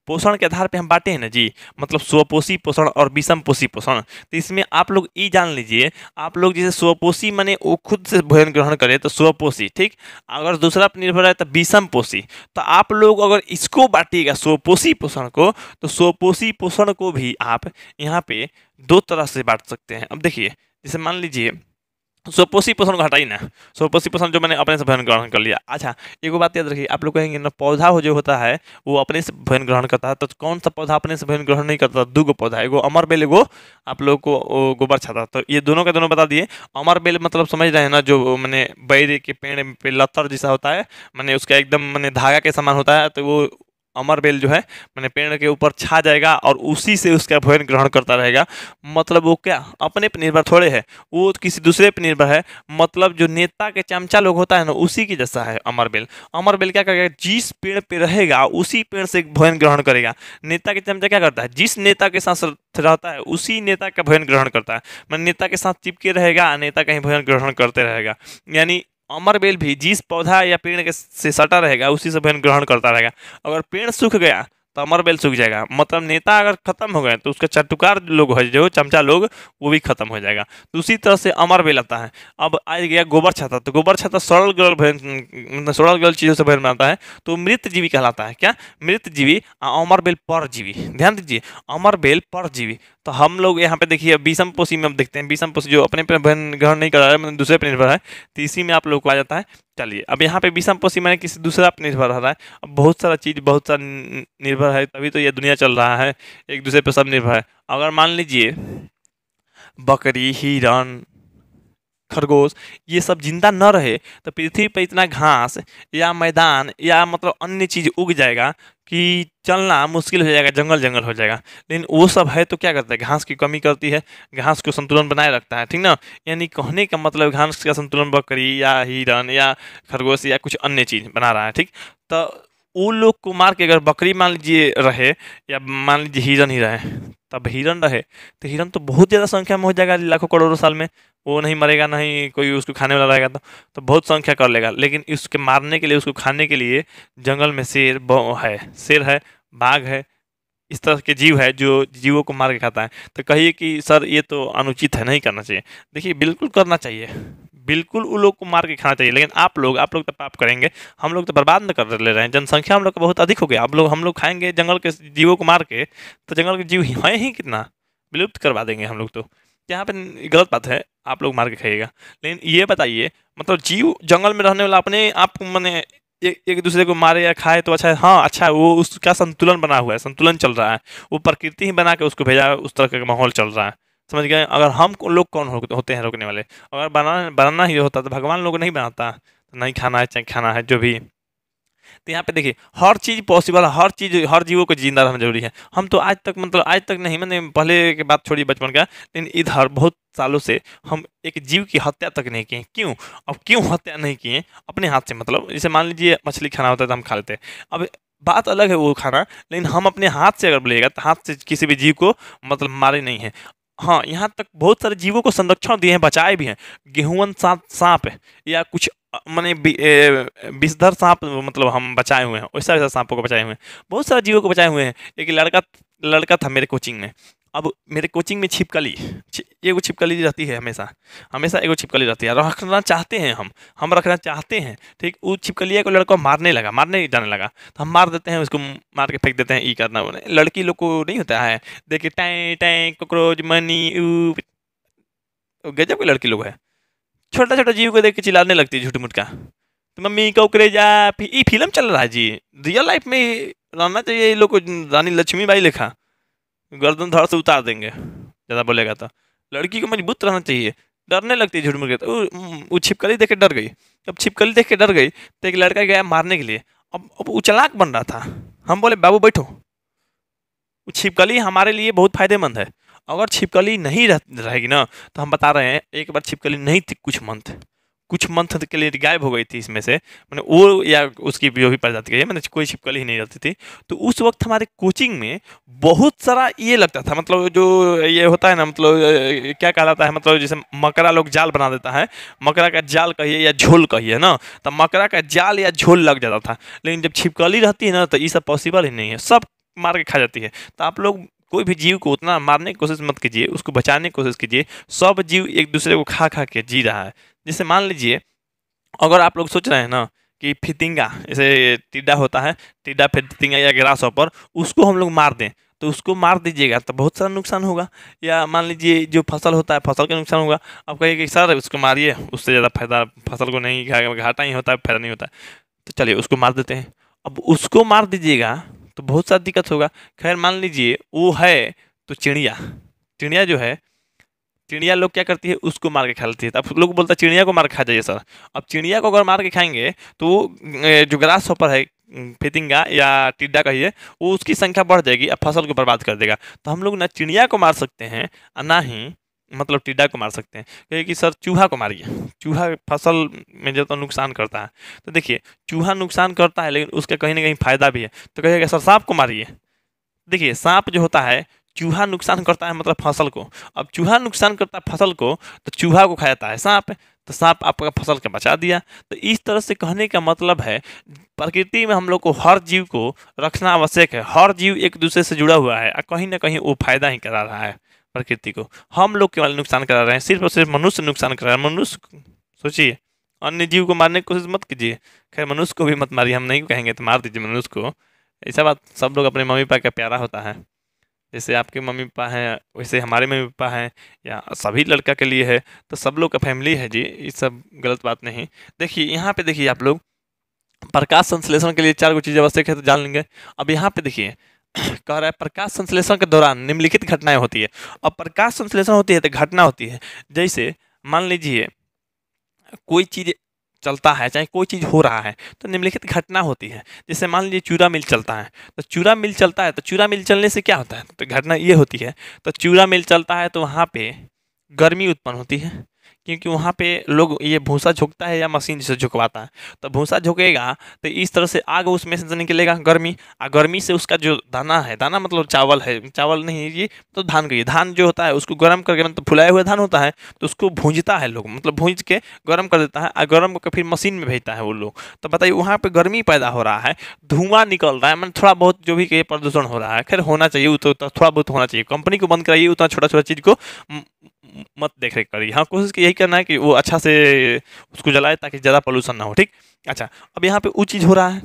S1: पोषण के आधार पे हम बांटे हैं ना जी, मतलब स्वपोषी पोषण और विषम पोषी पोषण। तो इसमें आप लोग ये जान लीजिए, आप लोग जैसे स्वपोषी माने वो खुद से भोजन ग्रहण करे तो स्वपोषी, ठीक। अगर दूसरा पर निर्भर है तो विषम पोषी। तो आप लोग अगर इसको बांटिएगा स्वपोषी पोषण को, तो स्वपोषी पोषण को भी आप यहाँ पे दो तरह से बांट सकते हैं। अब देखिए जैसे मान लीजिए सुपोषी पोषण को हटाई ना, सुपोषी पोषण जो मैंने अपने से भोजन ग्रहण कर लिया। अच्छा, एगो बात याद रखिए, आप लोग कहेंगे ना पौधा हो जो होता है वो अपने से भोजन ग्रहण करता है, तो कौन सा पौधा अपने से भोजन ग्रहण नहीं करता? दो गो पौधा, एगो अमर बेल, एगो आप लोग को गोबर छाता। तो ये दोनों का दोनों बता दिए। अमर बेल मतलब समझ रहे हैं ना, जो मैंने बैर के पेड़ पे लतर जैसा होता है, मैंने उसका एकदम मैंने धागा के समान होता है, तो वो अमर बेल जो है मैंने पेड़ के ऊपर छा जाएगा और उसी से उसका भोजन ग्रहण करता रहेगा। मतलब वो क्या अपने पे निर्भर थोड़े है, वो किसी दूसरे पे निर्भर है। मतलब जो नेता के चमचा लोग होता है ना, उसी की जैसा है अमर बेल। अमर बेल क्या करेगा, जिस पेड़ पे रहेगा उसी पेड़ से भोजन ग्रहण करेगा। नेता के चमचा क्या करता है, जिस नेता के साथ रहता है उसी नेता का भोजन ग्रहण करता है। मतलब नेता के साथ चिपके रहेगा, नेता का ही भोजन ग्रहण करते रहेगा। यानी अमर बेल भी जिस पौधा या पेड़ के से सटा रहेगा उसी से भोजन ग्रहण करता रहेगा। अगर पेड़ सूख गया तो अमर बेल सूख जाएगा। मतलब नेता अगर खत्म हो गए तो उसका चटुकार लोग है, जो चमचा लोग, वो भी खत्म हो जाएगा। तो उसी तरह से अमर बेल आता है। अब आ गया गोबर छाता। तो गोबर छाता सरल गल भोजन, सरल गल चीज़ों से भोजन बनाता है, तो मृत जीवी कहलाता है। क्या? मृत जीवी। अमर बेल परजीवी। ध्यान दीजिए, अमर बेल परजीवी। तो हम लोग यहाँ पे देखिए विषम पोषी में अब देखते हैं। विषम पोषी जो अपने पे भोजन ग्रहण नहीं कर रहा है, मतलब दूसरे पर निर्भर है, तो इसी में आप लोग को आ जाता है। चलिए, अब यहाँ पे विषम पोषी मैंने किसी दूसरा पर निर्भर रहा है। अब बहुत सारा चीज़ बहुत सारा निर्भर है, तभी तो ये दुनिया चल रहा है। एक दूसरे पे सब निर्भर है। अगर मान लीजिए बकरी, हिरण, खरगोश, ये सब जिंदा न रहे तो पृथ्वी पर इतना घास या मैदान या मतलब अन्य चीज उग जाएगा कि चलना मुश्किल हो जाएगा, जंगल जंगल हो जाएगा। लेकिन वो सब है तो क्या करता है, घास की कमी करती है, घास को संतुलन बनाए रखता है। ठीक ना? यानी कहने का मतलब घास का संतुलन बकरी या हिरण या खरगोश या कुछ अन्य चीज बना रहा है। ठीक, तो वो लोग को मार के अगर बकरी मान लीजिए रहे या मान लीजिए हिरण ही रहे, तब हिरण रहे तो हिरण तो बहुत ज़्यादा संख्या में हो जाएगा, लाखों करोड़ों साल में। वो नहीं मरेगा, नहीं कोई उसको खाने वाला रहेगा, तो बहुत संख्या कर लेगा। लेकिन इसके मारने के लिए, उसको खाने के लिए जंगल में शेर है, बाघ है, इस तरह के जीव है जो जीवों को मार के खाता है। तो कहिए कि सर ये तो अनुचित है, नहीं करना चाहिए। देखिए बिल्कुल करना चाहिए, बिल्कुल उन लोग को मार के खाना चाहिए। लेकिन आप लोग तो पाप करेंगे, हम लोग तो बर्बाद न कर ले रहे हैं। जनसंख्या हम लोग का बहुत अधिक हो गया। हम लोग खाएंगे जंगल के जीवों को मार के, तो जंगल के जीव हैं ही कितना, विलुप्त करवा देंगे हम लोग। तो यहाँ पे गलत बात है, आप लोग मार के खाइएगा। लेकिन ये बताइए, मतलब जीव जंगल में रहने वाला अपने आप को मैंने एक दूसरे को मारे या खाए तो अच्छा है? हाँ अच्छा है, वो उसका संतुलन बना हुआ है, संतुलन चल रहा है, वो प्रकृति ही बना के उसको भेजा है, उस तरह का माहौल चल रहा है। समझ गए? अगर हम लोग कौन होते हैं रोकने वाले? अगर बनाना ही होता तो भगवान लोग नहीं बनाता। तो नहीं खाना है चाहे खाना है जो भी। तो यहाँ पे देखिए हर चीज़ पॉसिबल है, हर चीज़, हर जीवों को जिंदा रहना जरूरी है। हम तो आज तक, मतलब आज तक नहीं, मैंने पहले की बात छोड़ी बचपन का, लेकिन इधर बहुत सालों से हम एक जीव की हत्या तक नहीं किए। क्यों? अब क्यों हत्या नहीं किए? अपने हाथ से, मतलब जैसे मान लीजिए मछली खाना होता है तो हम खा लेते हैं, अब बात अलग है वो खाना, लेकिन हम अपने हाथ से अगर बोलेगा तो हाथ से किसी भी जीव को मतलब मारे नहीं है। हाँ, यहाँ तक बहुत सारे जीवों को संरक्षण दिए हैं, बचाए भी हैं। गेहूं सांप है या कुछ माने विषधर सांप, मतलब हम बचाए हुए हैं, वैसा वैसा सांपों को बचाए हुए हैं, बहुत सारे जीवों को बचाए हुए हैं। एक लड़का था मेरे कोचिंग में। अब मेरे कोचिंग में एगो छिपकली रहती है, हमेशा हमेशा एगो छिपकली रहती है, रखना चाहते हैं हम रखना चाहते हैं। ठीक, वो छिपकलिया को लड़का मारने जाने लगा, तो हम मार देते हैं उसको, मार के फेंक देते हैं। ई करना लड़की लोग को नहीं होता है, देखिए टाई टाई कॉकरोच मनी गजब के लड़की लोग है, छोटा छोटा जीव को देख के चिल्लाने लगती है झूठ मूठ का। तो मम्मी कॉकरेजा, ये फिल्म चल रहा है जी, रियल लाइफ में रहना चाहिए। ये लोग को रानी लक्ष्मीबाई लिखा गर्दन धड़ से उतार देंगे ज़्यादा बोलेगा तो। लड़की को मजबूत रहना चाहिए, डरने लगती है झूठ मूठ के। तो वो छिपकली देख के डर गई। अब छिपकली देख के डर गई तो एक लड़का गया मारने के लिए। अब वो चालाक बन रहा था। हम बोले बाबू बैठो, वो छिपकली हमारे लिए बहुत फायदेमंद है। अगर छिपकली नहीं रहेगी ना, तो हम बता रहे हैं, एक बार छिपकली नहीं थी, कुछ मंथ के लिए गायब हो गई थी इसमें से, मैंने वो या उसकी जो भी प्रजाति की है, मैंने कोई छिपकली ही नहीं रहती थी। तो उस वक्त हमारे कोचिंग में बहुत सारा ये लगता था, मतलब जो ये होता है ना, मतलब क्या कहलाता है, मतलब जैसे मकरा लोग जाल बना देता है, मकरा का जाल कहिए या झोल कहिए ना, तो मकरा का जाल या झोल लग जाता था। लेकिन जब छिपकली रहती है ना, तो ये सब पॉसिबल ही नहीं है, सब मार के खा जाती है। तो आप लोग कोई भी जीव को उतना मारने की कोशिश मत कीजिए, उसको बचाने की कोशिश कीजिए। सब जीव एक दूसरे को खा खा के जी रहा है। जैसे मान लीजिए, अगर आप लोग सोच रहे हैं ना कि फितिंगा, जैसे टिड्डा होता है, टिड्डा फितिंगा या ग्रास हॉपर, उसको हम लोग मार दें तो उसको मार दीजिएगा तो बहुत सारा नुकसान होगा। या मान लीजिए जो फसल होता है फसल का नुकसान होगा, आप कहिए कि सर उसको मारिए, उससे ज़्यादा फायदा फसल को नहीं, घाटा ही होता है, फायदा नहीं होता है। तो चलिए उसको मार देते हैं। अब उसको मार दीजिएगा तो बहुत सारा दिक्कत होगा। खैर मान लीजिए वो है तो चिड़िया, चिड़िया जो है, चिड़िया लोग क्या करती है उसको मार के खा लेती है। तो अब लोग बोलता है चिड़िया को मार के खा जाइए सर। अब चिड़िया को अगर मार के खाएंगे तो वो जो ग्रास हॉपर है, फितिंगा या टिड्डा कहिए, वो उसकी संख्या बढ़ जाएगी और फसल को बर्बाद कर देगा। तो हम लोग ना चिड़िया को मार सकते हैं और ना ही मतलब टिड्डा को मार सकते हैं। कहिए कि सर चूहा को मारिए, चूहा फसल में जो तो नुकसान करता है। तो देखिए चूहा नुकसान करता है लेकिन उसका कहीं ना कहीं फायदा भी है। तो कहिएगा सर सांप को मारिए। देखिए सांप जो होता है, चूहा नुकसान करता है मतलब फसल को, अब चूहा नुकसान करता है फसल को तो चूहा को खा जाता है सांप, तो सांप आपका फसल का बचा दिया। तो इस तरह से कहने का मतलब है प्रकृति में हम लोग को हर जीव को रखना आवश्यक है। हर जीव एक दूसरे से जुड़ा हुआ है और कहीं ना कहीं वो फायदा ही करा रहा है प्रकृति को। हम लोग केवल नुकसान करा रहे हैं, सिर्फ और सिर्फ मनुष्य नुकसान करा रहा है। मनुष्य सोचिए, अन्य जीव को मारने की कोशिश मत कीजिए। खैर मनुष्य को भी मत मारिए, हम नहीं कहेंगे तो मार दीजिए मनुष्य को। ऐसा बात सब लोग अपने मम्मी पापा का प्यारा होता है। जैसे आपके मम्मी पापा हैं वैसे हमारे मम्मी पापा हैं, या सभी लड़का के लिए है तो सब लोग का फैमिली है जी, ये सब गलत बात नहीं। देखिए यहाँ पे देखिए आप लोग प्रकाश संश्लेषण के लिए 4 गो चीज़ आवश्यक है तो जान लेंगे। अब यहाँ पे देखिए कह रहा है प्रकाश संश्लेषण के दौरान निम्नलिखित घटनाएं होती है। अब प्रकाश संश्लेषण होती है तो घटना होती है, जैसे मान लीजिए कोई चीज़ चलता है, चाहे कोई चीज़ हो रहा है तो निम्नलिखित घटना होती है। जैसे मान लीजिए चूरा मिल चलता है, तो चूरा मिल चलता है तो चूरा मिल चलने से क्या होता है, तो घटना ये होती है। तो चूरा मिल चलता है तो वहाँ पे गर्मी उत्पन्न होती है, क्योंकि वहाँ पे लोग ये भूसा झोंकता है या मशीन से झुकवाता है। तो भूसा झोंकेगा तो इस तरह से आग उसमें से निकलेगा गर्मी, और गर्मी से उसका जो दाना है, दाना मतलब चावल है, चावल नहीं ये तो धान का, धान जो होता है उसको गर्म करके, मतलब फुलाया हुआ धान होता है तो उसको भूंजता है लोग, मतलब भूंज के गर्म कर देता है और गर्म करके फिर मशीन में भेजता है वो लोग। तो बताइए वहाँ पे गर्मी पैदा हो रहा है, धुआं निकल रहा है, मतलब थोड़ा बहुत जो भी कहे प्रदूषण हो रहा है। खैर होना चाहिए, वो तो थोड़ा बहुत होना चाहिए। कंपनी को बंद कराइए, उतना छोटा छोटा चीज़ को मत देख रेख करिए। हाँ कोशिश यही करना है कि वो अच्छा से उसको जलाए ताकि ज़्यादा पोल्यूशन ना हो, ठीक। अच्छा अब यहाँ पे वो चीज़ हो रहा है,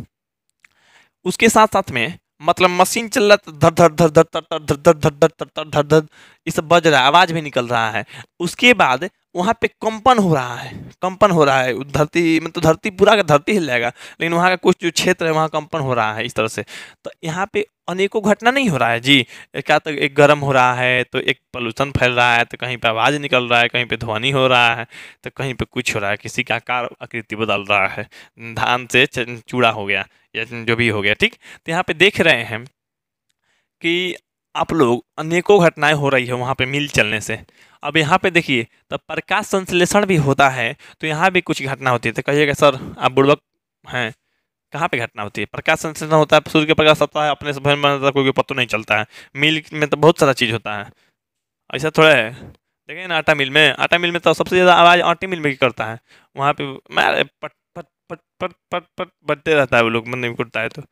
S1: उसके साथ साथ में मतलब मशीन चल रहा है, धर धर धर धर धर धर धर धर धर धर धर धर धर ये सब बज रहा है, आवाज़ भी निकल रहा है। उसके बाद वहाँ पे कंपन हो रहा है, कंपन हो रहा है, धरती मतलब धरती पूरा का धरती हिल जाएगा, लेकिन वहाँ का कुछ जो क्षेत्र है वहाँ कंपन हो रहा है इस तरह से। तो यहाँ पे अनेकों घटना नहीं हो रहा है जी, क्या तो एक गर्म हो रहा है तो एक पोल्यूशन फैल रहा है, तो कहीं पे आवाज़ निकल रहा है, कहीं पे ध्वनि हो रहा है, तो कहीं पे कुछ हो रहा है, किसी का आकार आकृति बदल रहा है, धान से चूड़ा हो गया या जो भी हो गया, ठीक। तो यहाँ पे देख रहे हैं कि आप लोग अनेकों घटनाएं हो रही है वहाँ पे मिल चलने से। अब यहाँ पे देखिए तब प्रकाश संश्लेषण भी होता है तो यहाँ भी कुछ घटना होती है। तो कहिएगा सर आप बुड़बक हैं, कहाँ पे घटना होती है? प्रकाश संश्लेषण होता है, सूर्य के प्रकाश आता है अपने से बनता है, कोई को पता नहीं चलता है। मिल में तो बहुत सारा चीज़ होता है, ऐसा थोड़ा है। देखिए ना आटा मिल में तो सबसे ज़्यादा आवाज़ आटे मिल में की करता है। वहाँ पे मैं पट पट पट पट पट पट बजते रहता है, वो लोग मन नहीं कुटता है। तो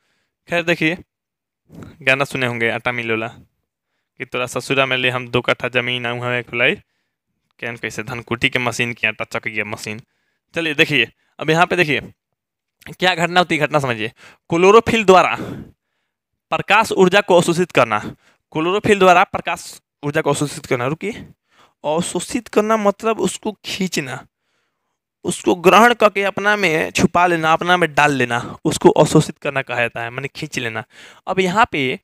S1: खैर देखिए गाना सुने होंगे आटा मिल वाला कि तोरा ससुरा में ले हम 2 कट्ठा जमीन आऊँ हमें खुलाई, कैन कैसे धनकुटी के मशीन की आटा चक गया मशीन। चलिए देखिए अब यहाँ पे देखिए क्या घटना होती है, घटना समझिए। क्लोरोफिल द्वारा प्रकाश ऊर्जा को अवशोषित करना, क्लोरोफिल द्वारा प्रकाश ऊर्जा को अवशोषित करना, रुकिए, अवशोषित करना मतलब उसको खींचना, उसको ग्रहण करके अपना में छुपा लेना, अपना में डाल लेना, उसको अवशोषित करना कहा जाता है, माने खींच लेना। अब यहाँ पे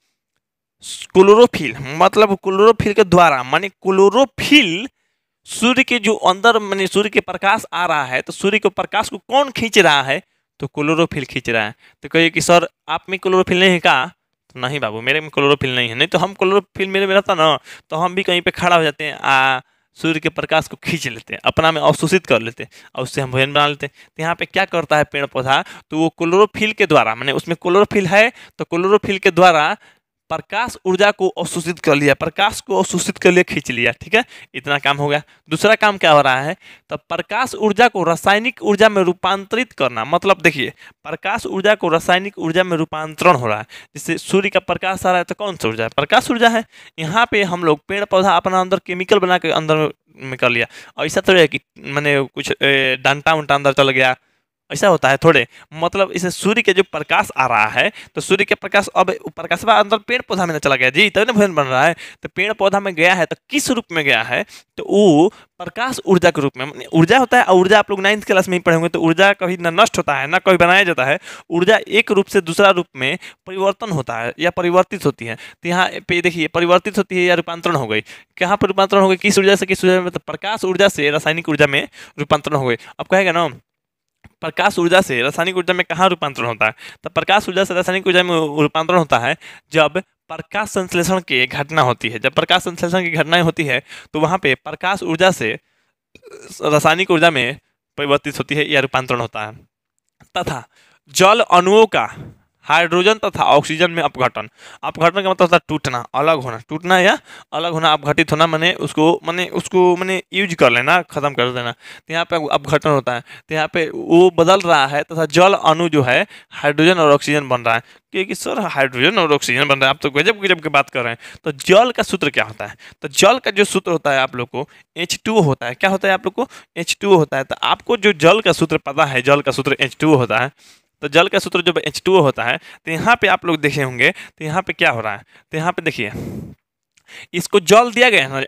S1: क्लोरोफिल मतलब क्लोरोफिल के द्वारा, माने क्लोरोफिल सूर्य के जो अंदर माने सूर्य के प्रकाश आ रहा है तो सूर्य के प्रकाश को कौन खींच रहा है, तो क्लोरोफिल खींच रहा है। तो कहिए कि सर आप में क्लोरोफिल नहीं है का, तो नहीं बाबू मेरे में क्लोरोफिल नहीं है, नहीं तो हम क्लोरोफिल मेरे में रहता ना तो हम भी कहीं पे खड़ा हो जाते हैं, सूर्य के प्रकाश को खींच लेते हैं, अपना में अवशोषित कर लेते हैं और उससे हम भोजन बना लेते हैं। तो यहाँ पे क्या करता है पेड़ पौधा, तो वो क्लोरोफिल के द्वारा, माने उसमें क्लोरोफिल है तो क्लोरोफिल के द्वारा प्रकाश ऊर्जा को अवशोषित कर लिया, प्रकाश को अवशोषित कर लिया, खींच लिया, ठीक है, इतना काम हो गया। दूसरा काम क्या हो रहा है, तो प्रकाश ऊर्जा को रासायनिक ऊर्जा में रूपांतरित करना, मतलब देखिए प्रकाश ऊर्जा को रासायनिक ऊर्जा में रूपांतरण हो रहा है। जैसे सूर्य का प्रकाश आ रहा है तो कौन सा ऊर्जा है, प्रकाश ऊर्जा है। यहाँ पे हम लोग पेड़ पौधा अपना अंदर केमिकल बना के अंदर में कर लिया, और ऐसा तो है कि मैंने कुछ डंटा उंटा अंदर चल गया, ऐसा होता है थोड़े, मतलब इसे सूर्य के जो प्रकाश आ रहा है तो सूर्य के प्रकाश अब प्रकाश अंदर पेड़ पौधा में न चला गया जी, तभी ना भोजन बन रहा है। तो पेड़ पौधा में गया है तो किस रूप में गया है, तो वो प्रकाश ऊर्जा के रूप में, ऊर्जा होता है। और ऊर्जा आप लोग 9th क्लास में ही पढ़े होंगे, तो ऊर्जा कभी न नष्ट होता है ना कभी बनाया जाता है। ऊर्जा एक रूप से दूसरा रूप में परिवर्तन होता है या परिवर्तित होती है। तो यहाँ पे देखिए परिवर्तित होती है या रूपांतरण हो गई। कहाँ पर रूपांतरण हो गई, किस ऊर्जा से किस ऊर्जा में, तो प्रकाश ऊर्जा से रासायनिक ऊर्जा में रूपांतरण हो गई। अब कहेगा ना प्रकाश ऊर्जा से रासायनिक ऊर्जा में कहाँ रूपांतरण होता है, तो प्रकाश ऊर्जा से रासायनिक ऊर्जा में रूपांतरण होता है जब प्रकाश संश्लेषण की घटना होती है। जब प्रकाश संश्लेषण की घटनाएं होती है तो वहां पे प्रकाश ऊर्जा से रासायनिक ऊर्जा में परिवर्तित होती है या रूपांतरण होता है। तथा जल अणुओं का हाइड्रोजन तथा ऑक्सीजन में अपघटन। अपघटन का मतलब होता है टूटना, अलग होना, टूटना या अलग होना, अपघटित होना, माने उसको यूज कर लेना, खत्म कर देना। तो यहाँ पे अपघटन होता है। तो यहाँ पे वो बदल रहा है तथा जल अणु जो है हाइड्रोजन और ऑक्सीजन बन रहा है। क्योंकि सर हाइड्रोजन और ऑक्सीजन बन रहा है, आप तो गजब गजब की बात कर रहे हैं। तो जल का सूत्र क्या होता है, तो जल का जो सूत्र होता है आप लोग को H2O होता है। क्या होता है आप लोग को, H2O होता है। तो आपको जो जल का सूत्र पता है, जल का सूत्र H2O होता है। तो जल का सूत्र जब H2O होता है तो यहाँ पे आप लोग देखे होंगे, तो यहाँ पे क्या हो रहा है, तो यहाँ पे देखिए इसको जल दिया गया है ना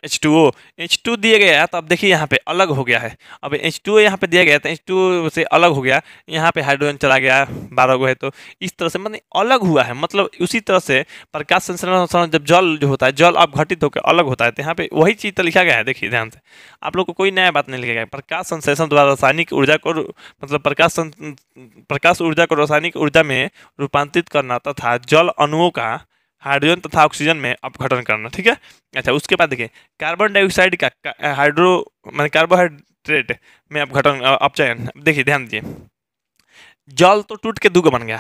S1: H2 दिया गया है, तो अब देखिए यहाँ पे अलग हो गया है। अब H2 यहाँ पे दिया गया है तो H2 से अलग हो गया, यहाँ पे हाइड्रोजन चला गया 12 गो है, तो इस तरह से मतलब अलग हुआ है। मतलब उसी तरह से प्रकाश संश्लेषण जब जल जो होता है, जल अपघटित होकर अलग होता है, तो यहाँ पे वही चीज़ तो लिखा गया है। देखिए ध्यान से, आप लोग को कोई नया बात नहीं लिखा गया है। प्रकाश संश्लेषण द्वारा रासायनिक ऊर्जा को मतलब प्रकाश ऊर्जा को रासायनिक ऊर्जा में रूपांतरित करना तथा जल अणुओं का हाइड्रोजन तथा ऑक्सीजन में अपघटन करना। ठीक है, अच्छा उसके बाद देखिए कार्बन डाइऑक्साइड का कार्बोहाइड्रेट में अपघटन अपचयन। देखिए ध्यान दीजिए, जल तो टूट के 2 बन गया,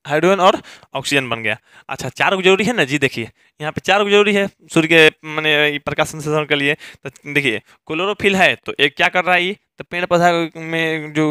S1: हाइड्रोजन और ऑक्सीजन बन गया। अच्छा 4 जरूरी है ना जी, देखिए यहाँ पे 4 जरूरी है सूर्य के माने प्रकाश संश्लेषण के लिए। तो देखिए क्लोरोफिल है तो एक क्या कर रहा है, ये तो पेड़ पौधा में जो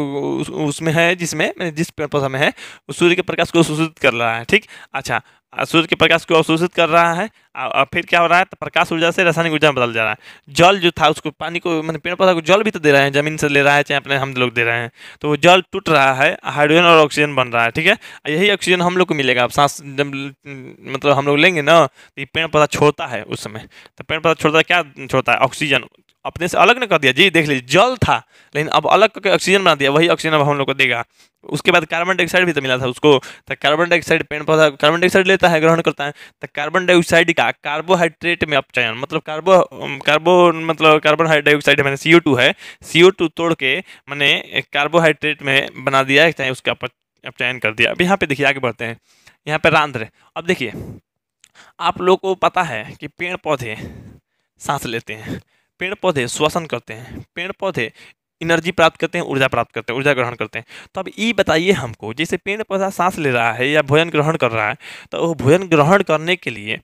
S1: उसमें है, जिस पेड़ पौधा में है उस सूर्य के प्रकाश को अवशोषित कर रहा है। ठीक, अच्छा सूर्य के प्रकाश को अवशोषित कर रहा है और फिर क्या हो रहा है, तो प्रकाश ऊर्जा से रासायनिक ऊर्जा में बदल जा रहा है। जल जो था उसको पानी को मैंने पेड़ पौधा को जल भी तो दे रहे हैं, जमीन से ले रहा है चाहे अपने हम लोग दे रहे हैं, तो वो जल टूट रहा है, हाइड्रोजन और ऑक्सीजन बन रहा है। ठीक है, यही ऑक्सीजन हम लोग को मिलेगा। अब सांस जब मतलब हम लोग लेंगे ना तो ये पेड़ पौधा छोड़ता है उस समय, तो पेड़ पौधा छोड़ता है, क्या छोड़ता है, ऑक्सीजन। अपने से अलग न कर दिया जी, देख लीजिए जल था लेकिन अब अलग करके ऑक्सीजन बना दिया, वही ऑक्सीजन अब हम लोग को देगा। उसके बाद कार्बन डाइऑक्साइड भी तो मिला था उसको, तो कार्बन डाइऑक्साइड पेड़ पौधा कार्बन डाइऑक्साइड लेता है, ग्रहण करता है। तो कार्बन डाइऑक्साइड का कार्बोहाइड्रेट में अपचयन, मतलब कार्बन डाइऑक्साइड मैंने CO2 है, CO2 तोड़ के मैंने कार्बोहाइड्रेट में बना दिया, चाहे उसका अपचयन कर दिया। अब यहाँ पे देखिए आगे बढ़ते हैं, यहाँ पे रंध्र। अब देखिए आप लोग को पता है कि पेड़ पौधे सांस लेते हैं, पेड़ पौधे श्वसन करते हैं, पेड़ पौधे एनर्जी प्राप्त करते हैं, ऊर्जा प्राप्त करते हैं, ऊर्जा ग्रहण करते हैं। तो अब ये बताइए हमको, जैसे पेड़ पौधा सांस ले रहा है या भोजन ग्रहण कर रहा है, तो वो भोजन ग्रहण करने के लिए,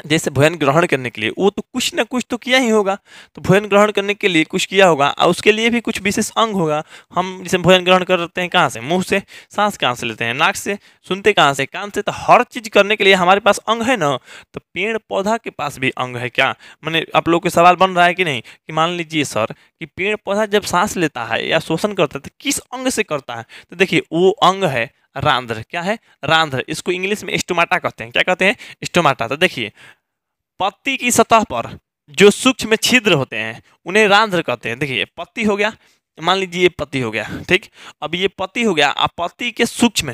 S1: जैसे भोजन ग्रहण करने के लिए वो तो कुछ ना कुछ तो किया ही होगा। तो भोजन ग्रहण करने के लिए कुछ किया होगा और उसके लिए भी कुछ विशेष अंग होगा। हम जैसे भोजन ग्रहण करते हैं कहाँ से, मुंह से, सांस कहाँ से लेते हैं, नाक से, सुनते कहाँ से, कान से। तो हर चीज करने के लिए हमारे पास अंग है ना, तो पेड़ पौधा के पास भी अंग है क्या। मैंने आप लोग को सवाल बन रहा है कि नहीं, कि मान लीजिए सर कि पेड़ पौधा जब सांस लेता है या शोषण करता है तो किस अंग से करता है, तो देखिए वो अंग है रंध्र। क्या है, रंध्र। इसको इंग्लिश में स्टोमाटा कहते हैं। क्या कहते हैं, स्टोमाटा। तो देखिए पत्ती की सतह पर जो सूक्ष्म छिद्र होते हैं उन्हें रंध्र कहते हैं। देखिए पत्ती हो गया, मान लीजिए ये पत्ती हो गया, ठीक। अब ये पत्ती हो गया, अब पत्ती के सूक्ष्म,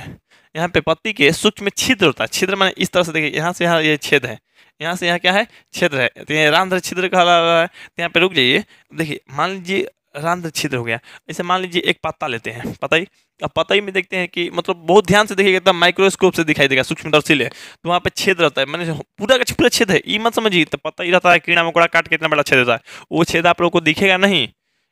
S1: यहाँ पे पत्ती के सूक्ष्म छिद्र होता है। छिद्र माने इस तरह से, देखिए यहाँ से यहाँ ये छेद है, यहाँ से यहाँ क्या है, छिद्र है, तो ये रंध्र छिद्र कहा रहा है। तो यहाँ पे रुक जाइए, देखिए मान लीजिए रंध्र छिद्र हो गया। जैसे मान लीजिए एक पत्ता लेते हैं, पतई। अब पतई में देखते हैं कि मतलब बहुत ध्यान से देखिएगा, एकदम माइक्रोस्कोप से दिखाई देगा, सूक्ष्मदर्शी ले, तो वहाँ पे छेद रहता है, मैंने पूरा का पूरा छेद है, ये मत समझिए। तो पता ही रहता है कीड़ा मकोड़ा काट के इतना बड़ा छेद होता है, वो छेद आप लोग को दिखेगा नहीं,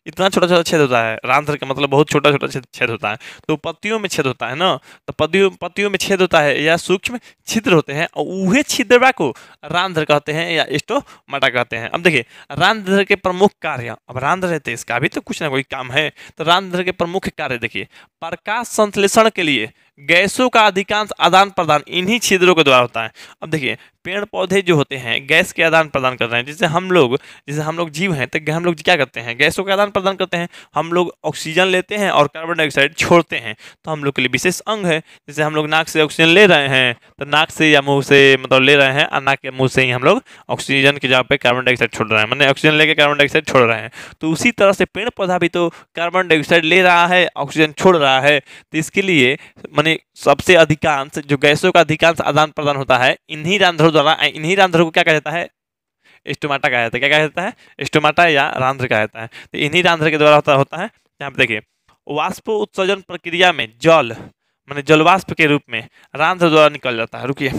S1: इतना छोटा छोटा छेद होता है। रंध्र का मतलब बहुत छोटा छोटा छेद होता है। तो पत्तियों में छेद होता है ना, तो पत्तियों में छेद होता है या सूक्ष्म छिद्र होते हैं, और वही छिद्रवा को रंध्र कहते हैं या स्टोमाटा कहते हैं। अब देखिए रंध्र के प्रमुख कार्य, अब रंध्र है तो इसका भी तो कुछ ना कोई काम है। तो रंध्र के प्रमुख कार्य देखिए, प्रकाश संश्लेषण के लिए गैसों का अधिकांश आदान प्रदान इन्हीं छिद्रों के द्वारा होता है। अब देखिए पेड़ पौधे जो होते हैं गैस के आदान प्रदान कर रहे हैं, जैसे हम लोग जीव हैं तो हम लोग क्या करते हैं, गैसों का आदान प्रदान करते हैं। हम लोग ऑक्सीजन लेते हैं और कार्बन डाइऑक्साइड छोड़ते हैं, तो हम लोग के लिए विशेष अंग है। जैसे हम लोग नाक से ऑक्सीजन ले रहे हैं तो नाक से या मुंह से मतलब ले रहे हैं, और नाक के मुंह से ही हम लोग ऑक्सीजन की जगह पे कार्बन डाइऑक्साइड छोड़ रहे हैं, मैंने ऑक्सीजन लेके कार्बन डाइऑक्साइड छोड़ रहे हैं। तो उसी तरह से पेड़ पौधा भी तो कार्बन डाइऑक्साइड ले रहा है, ऑक्सीजन छोड़ रहा है। तो इसके लिए मैंने सबसे अधिकांश जो गैसों का अधिकांश आदान प्रदान होता है इन्हीं रंध्रों द्वारा। इन्हीं रंध्रों को क्या कहा जाता है, स्टोमाटा कहा जाता है। क्या कहा जाता है, स्टोमाटा या रंध्र कहा जाता है। तो इन्हीं रंध्र के द्वारा होता है। यहाँ पे देखिए वाष्पो उत्सर्जन प्रक्रिया में जल माने जलवाष्प के रूप में रंध्र द्वारा निकल जाता है। रुकिए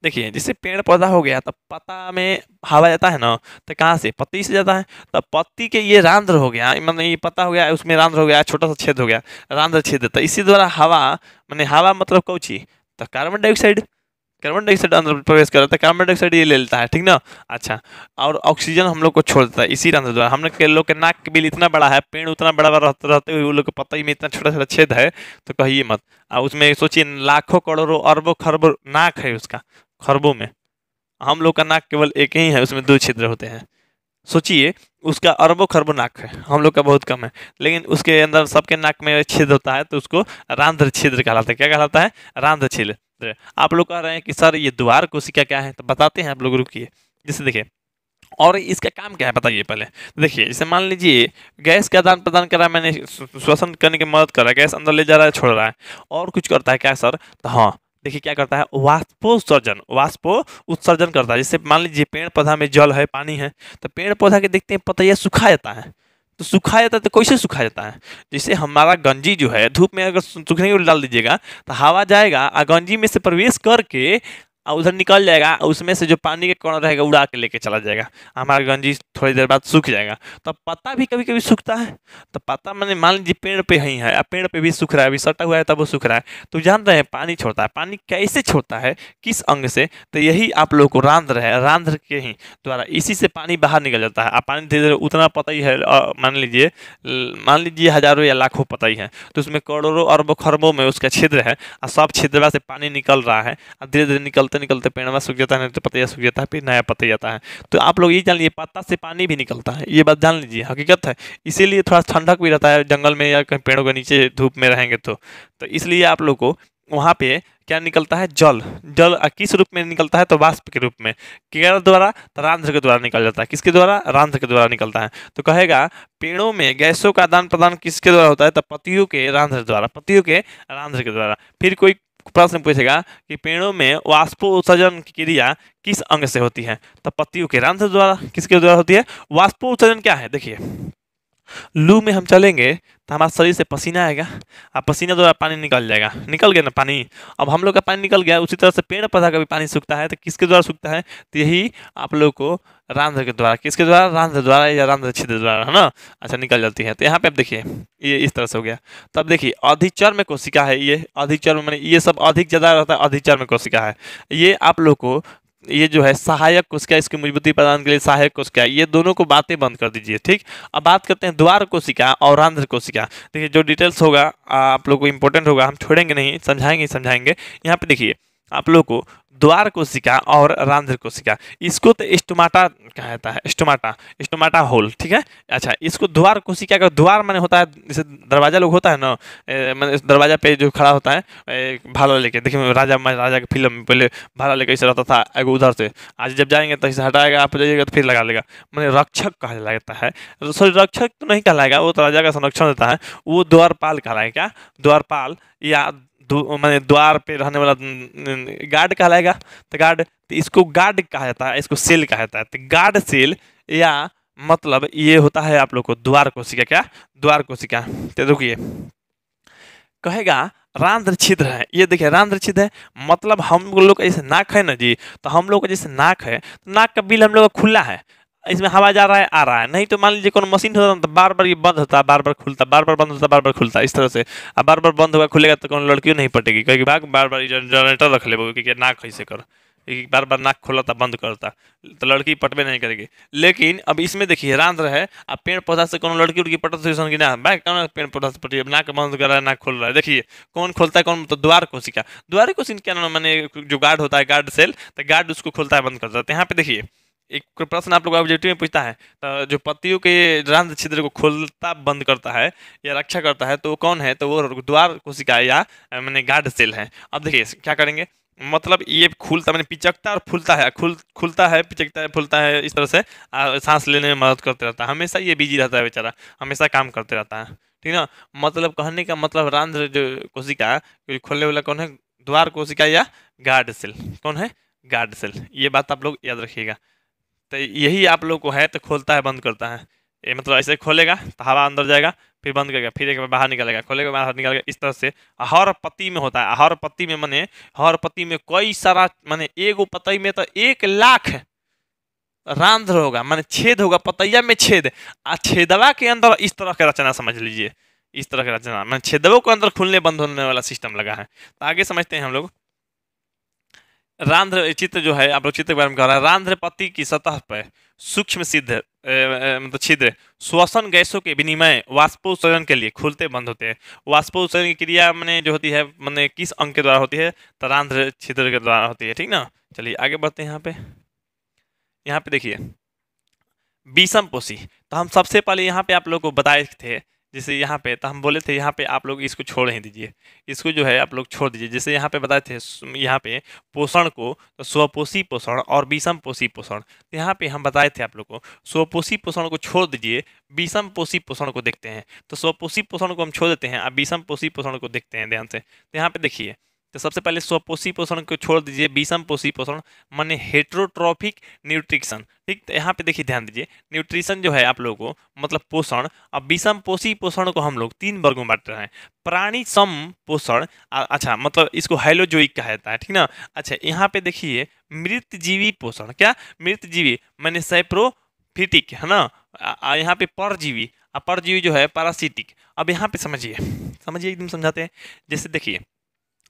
S1: देखिए जैसे पेड़ पौधा हो गया तो पत्ता में हवा जाता है ना, तो कहाँ से, पत्ती से जाता है। तो पत्ती के ये रंध्र हो गया, मतलब ये पत्ता हो गया, उसमें रंध्र हो गया, छोटा सा छेद हो गया, रंध्र छेद। तो इसी द्वारा हवा माने हवा मतलब कौची, तो कार्बन डाइऑक्साइड अंदर प्रवेश कर रहा है, कार्बन डाइऑक्साइड ये ले लेता है, ठीक ना। अच्छा, और ऑक्सीजन हम लोग को छोड़ देता है इसी रंध्र द्वारा। हम लोग के नाक के बिल इतना बड़ा है, पेड़ उतना बड़ा बड़ा रहते हुए वो लोग के पत्ता में इतना छोटा छोटा छेद है, तो कहिए मत। और उसमें सोचिए लाखों करोड़ों अरबों खरबों नाक है उसका, खरबों में। हम लोग का नाक केवल एक ही है, उसमें 2 छिद्र होते हैं। सोचिए उसका अरबों खरबों नाक है, हम लोग का बहुत कम है, लेकिन उसके अंदर सबके नाक में छिद्र होता है, तो उसको रंध्र छिद्र कहलाता है। क्या कहलाता है, रंध्र छिद्र। आप लोग कह रहे हैं कि सर ये द्वार कोशिका क्या है, तो बताते हैं आप लोग, रुकिए। जैसे देखिए और इसका काम क्या है बताइए पहले। देखिए जैसे मान लीजिए गैस का आदान प्रदान कर रहा है, मैंने श्वसन करने की मदद कर रहा है, गैस अंदर ले जा रहा है, छोड़ रहा है, और कुछ करता है क्या सर, तो हाँ देखिए क्या करता है, वाष्पो उत्सर्जन करता है। जैसे मान लीजिए पेड़ पौधा में जल है, पानी है, तो पेड़ पौधा के देखते हैं पतैया सुखा जाता है। तो सुखा जाता है तो कैसे सुखा जाता है, जैसे हमारा गंजी जो है धूप में अगर सूखने के लिए डाल दीजिएगा तो हवा जाएगा और गंजी में से प्रवेश करके और उधर निकल जाएगा, उसमें से जो पानी के कण रहेगा उड़ा के लेके चला जाएगा, हमारा गंजी थोड़ी देर बाद सूख जाएगा। तो पत्ता भी कभी कभी सूखता है। तो पत्ता मैंने मान लीजिए पेड़ पे ही है, अब पेड़ पे भी सूख रहा है, अभी सटा हुआ है तब वो सूख रहा है, तो जान रहे हैं पानी छोड़ता है। पानी कैसे छोड़ता है, किस अंग से, तो यही आप लोग को रंध्र है, रंध्र के ही द्वारा इसी से पानी बाहर निकल जाता है। अब पानी धीरे धीरे उतना पता ही है, मान लीजिए हजारों या लाखों पता ही है, तो उसमें करोड़ों अरबों खरबों में उसका छिद्र है, और सब छिद्रवा से पानी निकल रहा है, और धीरे धीरे निकलते निकलते पेड़वा सूख जाता है, नहीं तो पतैया सूख जाता है, फिर नया पतैया आता है। तो आप लोग ये जान लीजिए पत्ता से पानी भी निकलता है, ये बात जान लीजिए, हकीकत है। इसीलिए थोड़ा ठंडक भी रहता है जंगल में या कहीं पेड़ों के नीचे धूप में रहेंगे तो इसलिए आप लोग को वहाँ पे क्या निकलता है, जल किस रूप में निकलता है, तो वाष्प के रूप में। क्या द्वारा, तो रंध्र के द्वारा निकल जाता है। किसके द्वारा, रंध्र के द्वारा निकलता है। तो कहेगा पेड़ों में गैसों का आदान प्रदान किसके द्वारा होता है, तो पत्तियों के रंध्र द्वारा, पत्तियों के रंध्र के द्वारा। फिर कोई प्रश्न पूछेगा कि पेड़ों में वाष्पोत्सर्जन की क्रिया किस अंग से होती है, तो पत्तियों के रंध्र द्वारा। किसके द्वारा होती है, वाष्पोत्सर्जन क्या है, देखिए लू में हम चलेंगे तो हमारे शरीर से पसीना आएगा, अब पसीने द्वारा पानी निकल जाएगा, निकल गया ना पानी। अब हम लोग का पानी निकल गया, उसी तरह से पेड़ पौधा का भी पानी सूखता है, तो किसके द्वारा सूखता है, तो यही आप लोग को रंध्र के द्वारा। किसके द्वारा, रंध्र द्वारा या रंध्र छिद्र द्वारा, है ना। अच्छा निकल जाती है। तो यहाँ पे अब देखिए ये इस तरह से हो गया। तब देखिए अधिचर्म कोशिका है, ये अधिचर्म माने ये सब अधिक ज्यादा रहता है, अधिचर्म कोशिका है। ये आप लोग को ये जो है सहायक कोशिका, इसकी मजबूती प्रदान के लिए सहायक कोशिका, ये दोनों को बातें बंद कर दीजिए, ठीक। अब बात करते हैं द्वार कोशिका और रंध्र कोशिका। देखिए जो डिटेल्स होगा आप लोग को इंपॉर्टेंट होगा, हम छोड़ेंगे नहीं, समझाएंगे। यहाँ पे देखिए आप लोग को द्वार कोशिका और रंध्र कोशिका, इसको तो स्टोमाटा कहा जाता है, स्टोमाटा होल, ठीक है। अच्छा इसको द्वार कोशिका का, द्वार माने होता है जैसे दरवाजा लोग होता है ना, मैंने दरवाजा पे जो खड़ा होता है भाला लेके, देखिए राजा की फिल्म में पहले भाला लेके ऐसे रहता था एगो उधर से, आज जब जाएंगे तो इसे हटाएगा, आप जाइएगा तो फिर लगा लेगा, मैंने रक्षक कहा जाता है। सॉरी रक्षक तो नहीं कहलाएगा, वो तो राजा का संरक्षण देता है, वो द्वारपाल कहलाएगा। क्या, द्वारपाल या मैंने द्वार पे रहने वाला गार्ड कहलाएगा। तो गार्ड, तो इसको गार्ड कहा जाता है, इसको सेल कहा जाता है। तो गार्ड सेल या मतलब ये होता है आप लोग को द्वार कोशिका। क्या, द्वार कोशिका। तो रुकिए कहेगा रंध्र छिद्र है, ये देखिए रंध्र छिद्र है, मतलब हम लोग का जैसे नाक है ना जी, तो हम लोग का जैसे नाक है, तो नाक का बिल हम लोग का खुला है, इसमें हवा जा रहा है आ रहा है, नहीं तो मान लीजिए कौन मशीन होता है तो बार बार ये बंद होता है, बार बार खुलता, बार बार बंद होता है, बार बार खुलता है, इस तरह से। अब बार बार बंद होगा खुलेगा तो कौन लड़कियों नहीं पटेगी, क्योंकि बार बार जनरेटर रख ले क्योंकि नाक कैसे कर, एक बार बार नाक खोलता बंद करता, तो लड़की पटबे नहीं करेगी। लेकिन अब इसमें देखिए रंध्र है, अब पेड़ पौधा से कोनो लड़की उड़की पटत हुई की ना, भाई कौन पेड़ पौधा से पटी, नाक बंद कर रहा है, नाक खोल रहा है। देखिए कौन खोलता है, कौन, तो द्वार कोशिका, द्वार कोशिका क्या नाम, मैंने जो गार्ड होता है, गार्ड सेल, तो गार्ड उसको खोलता है बंद करता है। तो यहाँ पे देखिए एक प्रश्न आप लोग ऑब्जेक्टिव में पूछता है, तो जो पत्तियों के रंध्र छिद्र को खोलता बंद करता है या रक्षा करता है, तो वो कौन है, तो वो द्वार कोशिका या मैंने गार्ड सेल है। अब देखिए क्या करेंगे, मतलब ये खुलता मैंने पिचकता और फूलता है, खुलता है, पिचकता है, फूलता है, इस तरह से सांस लेने में मदद करते रहता है। हमेशा ये बिजी रहता है बेचारा, हमेशा काम करते रहता है, ठीक ना। मतलब कहने का मतलब रंध्र जो कोशिका खोलने वाला कौन है, द्वार कोशिका या गार्ड सेल, कौन है, गार्ड सेल। ये बात आप लोग याद रखिएगा। तो यही आप लोग को है, तो खोलता है बंद करता है, ये मतलब ऐसे खोलेगा तो हवा अंदर जाएगा, फिर बंद करेगा, फिर एक बार बाहर निकलेगा, खोलेगा बाहर निकलेगा, इस तरह से हर पत्ती में होता है। हर पत्ती में मने हर पत्ती में कई सारा, माने एगो पतई में तो 1 लाख रंध्र होगा, माने छेद होगा, पतैया में छेद, आ छेदवा के अंदर इस तरह का रचना समझ लीजिए, इस तरह का रचना, माने छेदवों के अंदर खुलने बंद होने वाला सिस्टम लगा है। तो आगे समझते हैं हम लोग। रंध्र चित्र जो है, आप लोग चित्र के बारे में कह रहा है, रंध्र पत्ती की सतह पर सूक्ष्म मतलब छिद्र श्वसन गैसों के विनिमय वाष्पोत्सर्जन के लिए खुलते बंद होते हैं। वाष्पोत्सर्जन की क्रिया मैंने जो होती है, मैंने किस अंग के द्वारा होती है, तो रंध्र छिद्र के द्वारा होती है, ठीक ना। चलिए आगे बढ़ते हैं। यहाँ पे देखिए विषम पोषी, तो हम सबसे पहले यहाँ पे आप लोग को बताए थे, जैसे यहाँ पे तो हम बोले थे यहाँ पे आप लोग इसको छोड़ ही दीजिए, इसको जो है आप लोग छोड़ दीजिए। जैसे यहाँ पे बताए थे यहाँ पे पोषण को, तो स्वपोषी पोषण और विषम पोषी पोषण, तो यहाँ पे हम बताए थे आप लोग को स्वपोषी पोषण को छोड़ दीजिए, विषम पोषी पोषण को देखते हैं। तो स्वपोषी पोषण को हम छोड़ देते हैं, अब विषम पोषी पोषण को देखते हैं ध्यान से। तो यहाँ पे देखिए, तो सबसे पहले स्वपोषी पोषण को छोड़ दीजिए, विषम पोषी पोषण माने हेट्रोट्रॉफिक न्यूट्रिशन, ठीक। तो यहाँ पे देखिए ध्यान दीजिए, न्यूट्रिशन जो है आप लोगों को मतलब पोषण, अब विषम पोषी पोषण को हम लोग 3 वर्गों में बांट रहे हैं। प्राणी सम पोषण, अच्छा मतलब इसको हाइलोजोइक कहा जाता है, ठीक ना। अच्छा यहाँ पे देखिए मृत जीवी पोषण, क्या मृत जीवी मैंने सैप्रोफिटिक है ना, यहाँ पे परजीवी, परजीवी जो है पैरासिटिक। अब यहाँ पे समझिए समझिए एकदम समझाते हैं। जैसे देखिए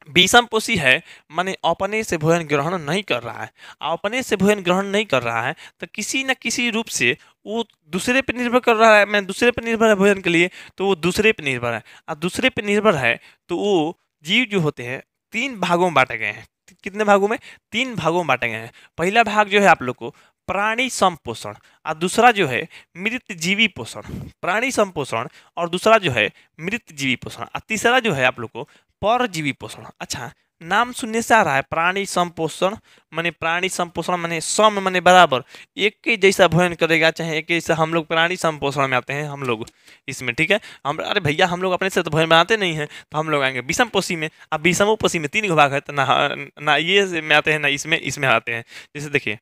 S1: विषम पोषी है माने अपने से भोजन ग्रहण नहीं कर रहा है, अपने से भोजन ग्रहण नहीं कर रहा है, तो किसी न किसी रूप से वो दूसरे पे निर्भर कर रहा है, मैं दूसरे पे निर्भर है भोजन के लिए, तो वो दूसरे पे निर्भर है, और दूसरे पे निर्भर है तो वो जीव जो होते हैं 3 भागों में बांटे गए हैं। कितने भागों में, 3 भागों में बांटे गए हैं। पहला भाग जो है आप लोग को प्राणी संपोषण, और दूसरा जो है मृत जीवी पोषण, प्राणी संपोषण और दूसरा जो है मृत जीवी पोषण, और तीसरा जो है आप लोग को परजीवी पोषण। अच्छा नाम सुनने से आ रहा है प्राणी संपोषण, माने प्राणी संपोषण माने सम माने बराबर, एक के जैसा भोजन करेगा, चाहे एक जैसा। हम लोग प्राणी संपोषण में आते हैं हम लोग इसमें, ठीक है। हम अरे भैया हम लोग अपने से तो भोजन बनाते नहीं हैं, तो हम लोग आएंगे विषम पोषी में। अब विषमो पोषी में 3 भाग है, तो ना ये में आते हैं ना इसमें आते हैं। जैसे देखिए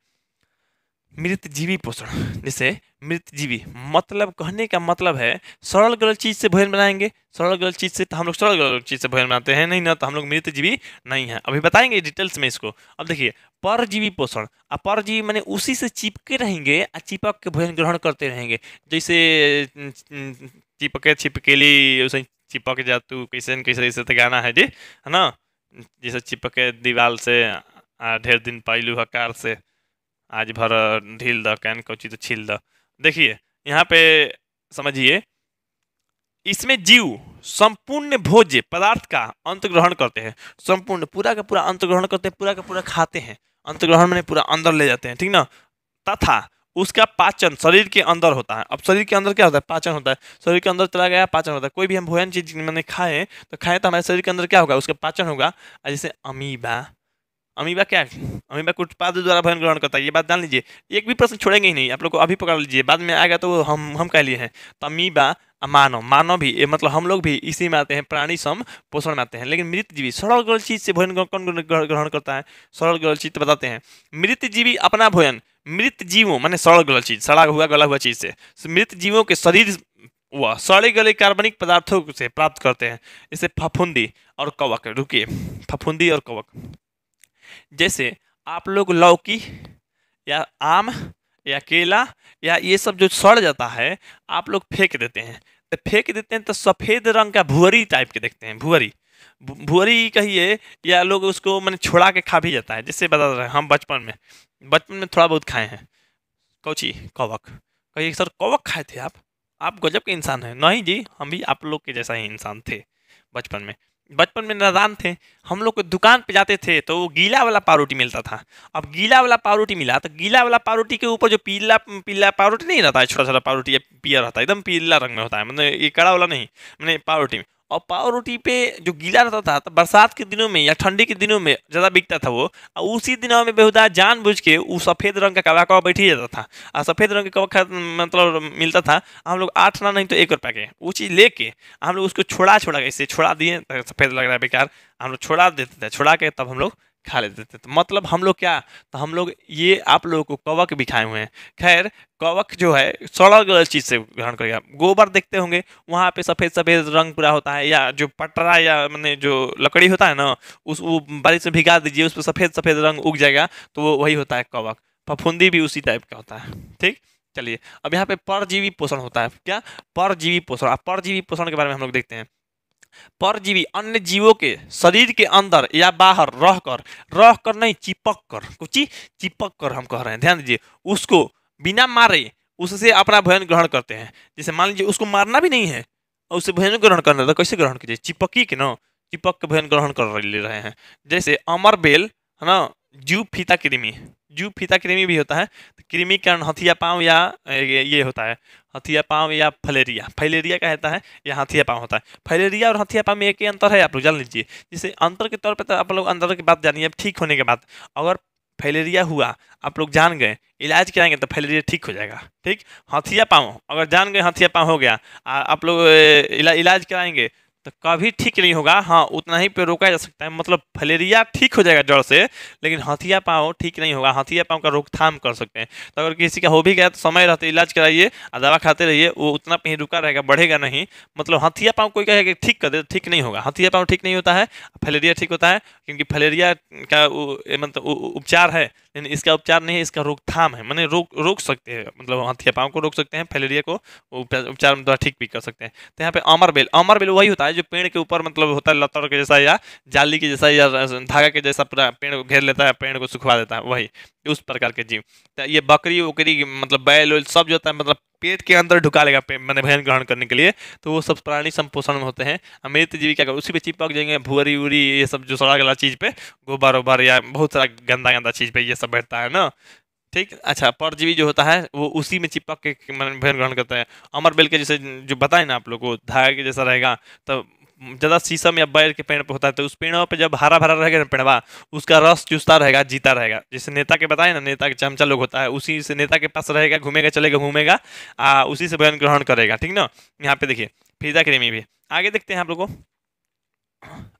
S1: मृत जीवी पोषण, जैसे मृत जीवी मतलब कहने का मतलब है सरल गलत चीज से भोजन बनाएंगे, सरल गलत चीज से, तो हम लोग सरल गलत चीज से भोजन बनाते हैं नहीं ना, तो हम लोग मृत जीवी नहीं है, अभी बताएंगे डिटेल्स में इसको। अब देखिए परजीवी पोषण, अब परजीवी माने उसी से चिपके रहेंगे, चिपक के भोजन ग्रहण करते रहेंगे। जैसे चिपके छिपकेली उसे चिपक जा तू कैसे न कैसे, ऐसे तो गाना है जी, है ना। जैसे चिपके दीवाल से ढेर दिन पाइलू हकार से, आज भर ढील द कैन कौची तो छील द। देखिए यहाँ पे समझिए, इसमें जीव संपूर्ण भोज्य पदार्थ का अंत ग्रहण करते हैं, संपूर्ण पूरा का पूरा अंत ग्रहण करते हैं, पूरा का पूरा खाते हैं, अंत ग्रहण में पूरा अंदर ले जाते हैं, ठीक ना। तथा उसका पाचन शरीर के अंदर होता है। अब शरीर के अंदर क्या होता है, पाचन होता है, शरीर के अंदर चला गया पाचन होता है। कोई भी हम भोजन चीज मैंने खाएं तो हमारे शरीर के अंदर क्या होगा, उसका पाचन होगा। जैसे अमीबा, अमीबा क्या है, अमीबा कुछ उत्पाद द्वारा भोजन ग्रहण करता है, ये बात जान लीजिए। एक भी प्रश्न छोड़ेंगे ही नहीं आप लोग को, अभी पकड़ लीजिए, बाद में आएगा तो हम कह लिए हैं। तो अमीबा मानव, मानव भी ये मतलब हम लोग भी इसी में आते हैं, प्राणी सम पोषण में आते हैं। लेकिन मृत जीवी सरल गलत चीज से भोजन कौन ग्रहण करता है, सरल गलत चीज तो बताते हैं। मृत जीवी अपना भोजन मृत जीवों माने सरल गलत चीज, सड़ा हुआ गला हुआ चीज से मृत जीवों के शरीर वह सड़े गले कार्बनिक पदार्थों से प्राप्त करते हैं, जैसे फफूंदी और कवक। रुकिए, फफूंदी और कवक, जैसे आप लोग लौकी या आम या केला या ये सब जो सड़ जाता है आप लोग फेंक देते हैं, तो फेंक देते हैं तो सफेद रंग का भुअरी टाइप के देखते हैं, भुअरी भुअरी कहिए या लोग उसको मैंने छोड़ा के खा भी जाता है। जैसे बता रहे हैं हम बचपन में थोड़ा बहुत खाए हैं। कौची कवक, कहिए सर कवक खाए थे आप गजब के इंसान हैं। नहीं जी, हम भी आप लोग के जैसा ही इंसान थे बचपन में। बचपन में नादान थे हम लोग को, दुकान पे जाते थे तो वो गीला वाला पावरोटी मिलता था। अब गीला वाला पावरोटी मिला तो गीला वाला पावरोटी के ऊपर जो पीला पीला पावरोटी नहीं रहता है, छोटा छोटा पावरोटी पीला रहता है, एकदम पीला रंग में होता है, मतलब ये कड़ा वाला नहीं, मैंने पावरोटी में। और पावरोटी पे जो गीला रहता था तो बरसात के दिनों में या ठंडी के दिनों में ज़्यादा बिकता था वो। और उसी दिनों में बेहुदा जानबूझ के वो सफ़ेद रंग का कवा कवा बैठ ही जाता था। और सफ़ेद रंग का कवा मतलब मिलता था। हम लोग 8 आना नहीं तो 1 रुपये के वो चीज़ लेके हम लोग उसको छोड़ा छोड़ा कैसे छोड़ा दिए, सफ़ेद लग रहा है बेकार, हम लोग छोड़ा देते थे, छोड़ा के तब हम लोग खा लेते थे। तो मतलब हम लोग क्या, तो हम लोग ये आप लोगों को कवक भी खाए हुए हैं। खैर कवक जो है सड़ा गलत चीज़ से ग्रहण करेगा। गोबर देखते होंगे वहाँ पे सफ़ेद सफ़ेद रंग पूरा होता है, या जो पटरा या मैंने जो लकड़ी होता है ना, उस वो बारिश में भिगा दीजिए, उस पर सफ़ेद सफ़ेद रंग उग जाएगा, तो वो वही होता है कवक। फफूंदी भी उसी टाइप का होता है। ठीक, चलिए अब यहाँ पे परजीवी पोषण होता है। क्या, परजीवी पोषण। अब परजीवी पोषण के बारे में हम लोग देखते हैं। परजीवी अन्य जीवों के शरीर के अंदर या बाहर रह कर नहीं, चिपक कर, कुछ चिपक कर हम कह रहे हैं, ध्यान दीजिए, उसको बिना मारे उससे अपना भोजन ग्रहण करते हैं। जैसे मान लीजिए उसको मारना भी नहीं है और उससे भोजन ग्रहण करना है, तो कैसे ग्रहण कीजिए, चिपकी के ना, चिपक के भोजन ग्रहण कर ले रहे हैं। जैसे अमर बेल है ना, जू फीता कृमि, जू फीता कृमि भी होता है। तो कृमि के कारण हथिया पाँव या ये होता है, हथिया पाँव या फलेरिया, फैलेरिया कहता है, या हथिया पाँव होता है। फैलेरिया और हथिया पाँव में एक ही अंतर है, आप लोग जान लीजिए। जैसे अंतर के तौर पे तो आप लोग अंदर की बात जानिए। अब ठीक होने के बाद अगर फैलेरिया हुआ, आप लोग जान गए, इलाज कराएंगे तो फैलेरिया ठीक हो जाएगा। ठीक, हथिया पाँव अगर जान गए हथिया पाँव हो गया, आप लोग इलाज कराएंगे तो कभी ठीक नहीं होगा। हाँ, उतना ही पे रोका जा सकता है, मतलब फलेरिया ठीक हो जाएगा जड़ से, लेकिन हथिया पाँव ठीक नहीं होगा। हथिया पाँव का रोकथाम कर सकते हैं। तो अगर किसी का हो भी गया तो समय रहते इलाज कराइए और दवा खाते रहिए, वो उतना पे ही रुका रहेगा, बढ़ेगा नहीं। मतलब हथिया पाँव कोई कहेगा कि ठीक कर दे, ठीक नहीं होगा। हथिया पाँव ठीक नहीं होता है, फलेरिया ठीक होता है, क्योंकि फलेरिया का मतलब उपचार है, लेकिन इसका उपचार नहीं है, इसका रोकथाम है। मैंने रोक सकते हैं, मतलब हथिया पाँव को रोक सकते हैं, फलेरिया को उपचार द्वारा ठीक भी कर सकते हैं। तो यहाँ पे अमर बेल वही होता है जो पेड़ के ऊपर मतलब होता है, लतर के जैसा या जाली के जैसा या धागा के जैसा पूरा पेड़ को घेर लेता है, पेड़ को सुखवा देता है, वही उस प्रकार के जीव। तो ये बकरी उकरी मतलब बैल वैल सब जो होता है, मतलब पेट के अंदर ढुका लेगा मैंने भोजन ग्रहण करने के लिए, तो वो सब प्राणी संपोषण में होते हैं। अमृत जीवी क्या कर उसी पे चिपक जाएंगे, भुअरी उरी ये सब जो सड़ा गला चीज पे, गोबर ओबर या बहुत सारा गंदा गंदा चीज पे ये सब बैठता है ना। ठीक, अच्छा, परजीवी जो होता है वो उसी में चिपक के भोजन ग्रहण करता है। अमर बेल के जैसे जो बताए ना आप लोग को, धागे के जैसा रहेगा, तो ज़्यादा शीशम या बैर के पेड़ पे होता है, तो उस पेड़ों पे जब हरा भरा रहेगा ना पेड़वा, उसका रस चूसता रहेगा, जीता रहेगा। जैसे नेता के बताए ना, नेता के चमचा लोग होता है, उसी से नेता के पास रहेगा, घूमेगा चलेगा घूमेगा, उसी से भोजन ग्रहण करेगा। ठीक ना, यहाँ पे देखिए फीता कृमि भी। आगे देखते हैं आप लोग को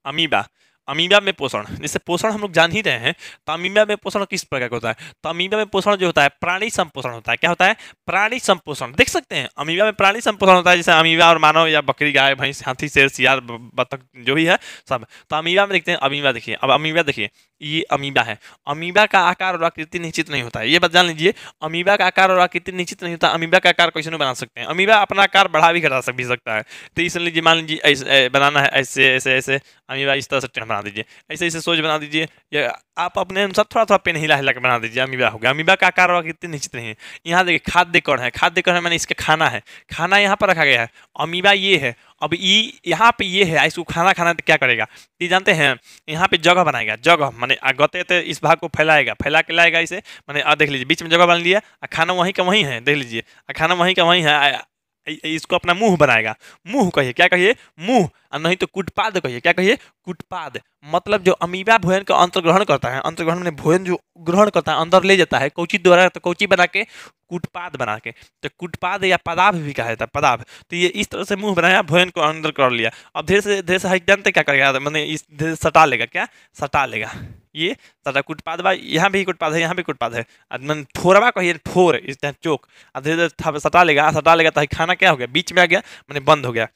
S1: अमीबा। अमीबा में पोषण, जैसे पोषण हम लोग जान ही रहे हैं, तो अमीबा में पोषण किस प्रकार का होता है। तो अमीबा में पोषण जो होता है प्राणी संपोषण होता है। क्या होता है, प्राणी संपोषण। देख सकते हैं अमीबा में प्राणी संपोषण होता है, जैसे अमीबा और मानव या बकरी गाय भैंस हाथी शेर सियार बतख जो भी है सब। तो अमीबा में देखते हैं, अमीबा देखिए, अब अमीबा देखिए, ये अमीबा है। अमीबा का आकार और आकृति निश्चित नहीं होता है, ये बात जान लीजिए। अमीबा का आकार और आकृति निश्चित नहीं होता। अमीबा का आकार कैसे बना सकते हैं, अमीबा अपना आकार बढ़ा भी घटा भी सकता है। तो इसलिए मान लीजिए ऐसे बनाना है, ऐसे ऐसे ऐसे अमीबा इस तरह से टेढ़ा बना दीजिए, ऐसे ऐसे सोच बना दीजिए, या आप अपने अनुसार थोड़ा थोड़ा पेन हिला हिला के बना दीजिए, अमीबा हो गया। अमीबा का आकार और आकृति निश्चित नहीं है। यहाँ देखिए खाद्य कण है, खाद्य कण है मैंने इसका खाना है, खाना यहाँ पर रखा गया है। अमीबा ये है, अब ये यहाँ पे ये है, इसको खाना खाना तो क्या करेगा, ये जानते हैं, यहाँ पे जगह बनाएगा, जगह माने गते तो इस भाग को फैलाएगा, फैला के लाएगा इसे, माने देख लीजिए बीच में जगह बना लिया, खाना वहीं का वहीं है, देख लीजिए खाना वहीं का वहीं है। इसको अपना मुंह बनाएगा, मुंह कहिए, क्या कहिए, मुंह, और नहीं तो कुटपाद कहिए, क्या कहिए, कुटपाद। मतलब जो अमीबा भोजन का अंतर्ग्रहण करता है, अंतर्ग्रहण में भोजन जो ग्रहण करता है अंदर ले जाता है कौची द्वारा, तो कौची बना के, कुटपाद बना के, तो कुटपाद या पदाभ भी कहा जाता है, पदाभ। तो ये इस तरह से मुंह बनाया, भोजन को अंदर कर लिया। अब धीरे से जानते क्या करेगा, मैंने इस धीरे सटा लेगा, क्या सटा लेगा, ये सटा कुटपाद बा, यहाँ भी कुटपाद है, यहाँ भी कुटपाद है, मन फोरवा कहिए, फोर इस चोक, अब धीरे धीरे सटा लेगा तो खाना क्या हो गया, बीच में आ गया, मैंने बंद हो गया।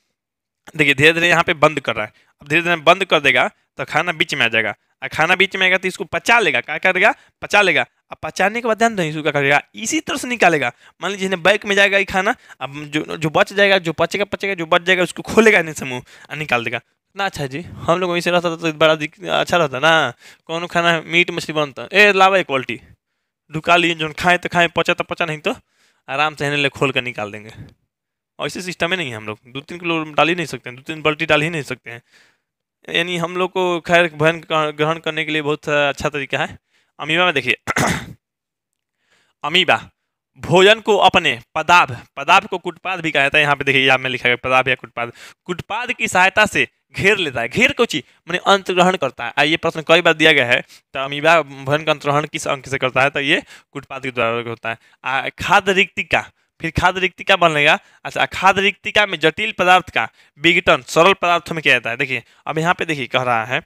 S1: देखिए धीरे धीरे यहाँ पे बंद कर रहा है, अब धीरे धीरे बंद कर देगा तो खाना बीच में आ जाएगा, और खाना बीच में आएगा तो इसको पचा लेगा, क्या करेगा, पचा लेगा। अब पचाने के बाद ध्यान दो इसको क्या करेगा, इसी तरह से निकालेगा। मान लीजिए बैक में जाएगा ये खाना, अब जो बच जाएगा, जो पचेगा जो बच जाएगा उसको खोलेगा नहीं से मुँह और निकाल देगा। कितना अच्छा है जी, हम लोग वहीं से रहता तो बड़ा अच्छा रहता ना। कौन खाना मीट मछली बनता ए लावा क्वालिटी ढुका लिए जो खाएं तो खाएं, पचा तो पचा, नहीं तो आराम से ले खोल कर निकाल देंगे। ऐसे सिस्टम ही नहीं है, हम लोग 2-3 किलो डाल ही नहीं सकते हैं, 2-3 बाल्टी डाल ही नहीं सकते हैं। यानी हम लोग को खैर भोजन ग्रहण करने के लिए बहुत अच्छा तरीका है। अमीबा में देखिए अमीबा भोजन को अपने पदार्थ पदार्थ को कुटपाद भी कहता है। यहाँ पे देखिए, यहाँ में लिखा है पदार्थ या कुटपाद, कुटपाद की सहायता से घेर लेता है। घेर को चीज मैंने अंत ग्रहण करता है। ये प्रश्न कई बार दिया गया है, तो अमीबा भोजन का अंत ग्रहण किस अंक से करता है, तो ये कुटपाद के द्वारा होता है। खाद्य रिक्तिका, फिर खाद्य रिक्तिका बनेगा। अच्छा, खाद्य रिक्तिका में जटिल पदार्थ का विघटन सरल पदार्थों में किया जाता है। देखिए अब यहाँ पे देखिए कह रहा है,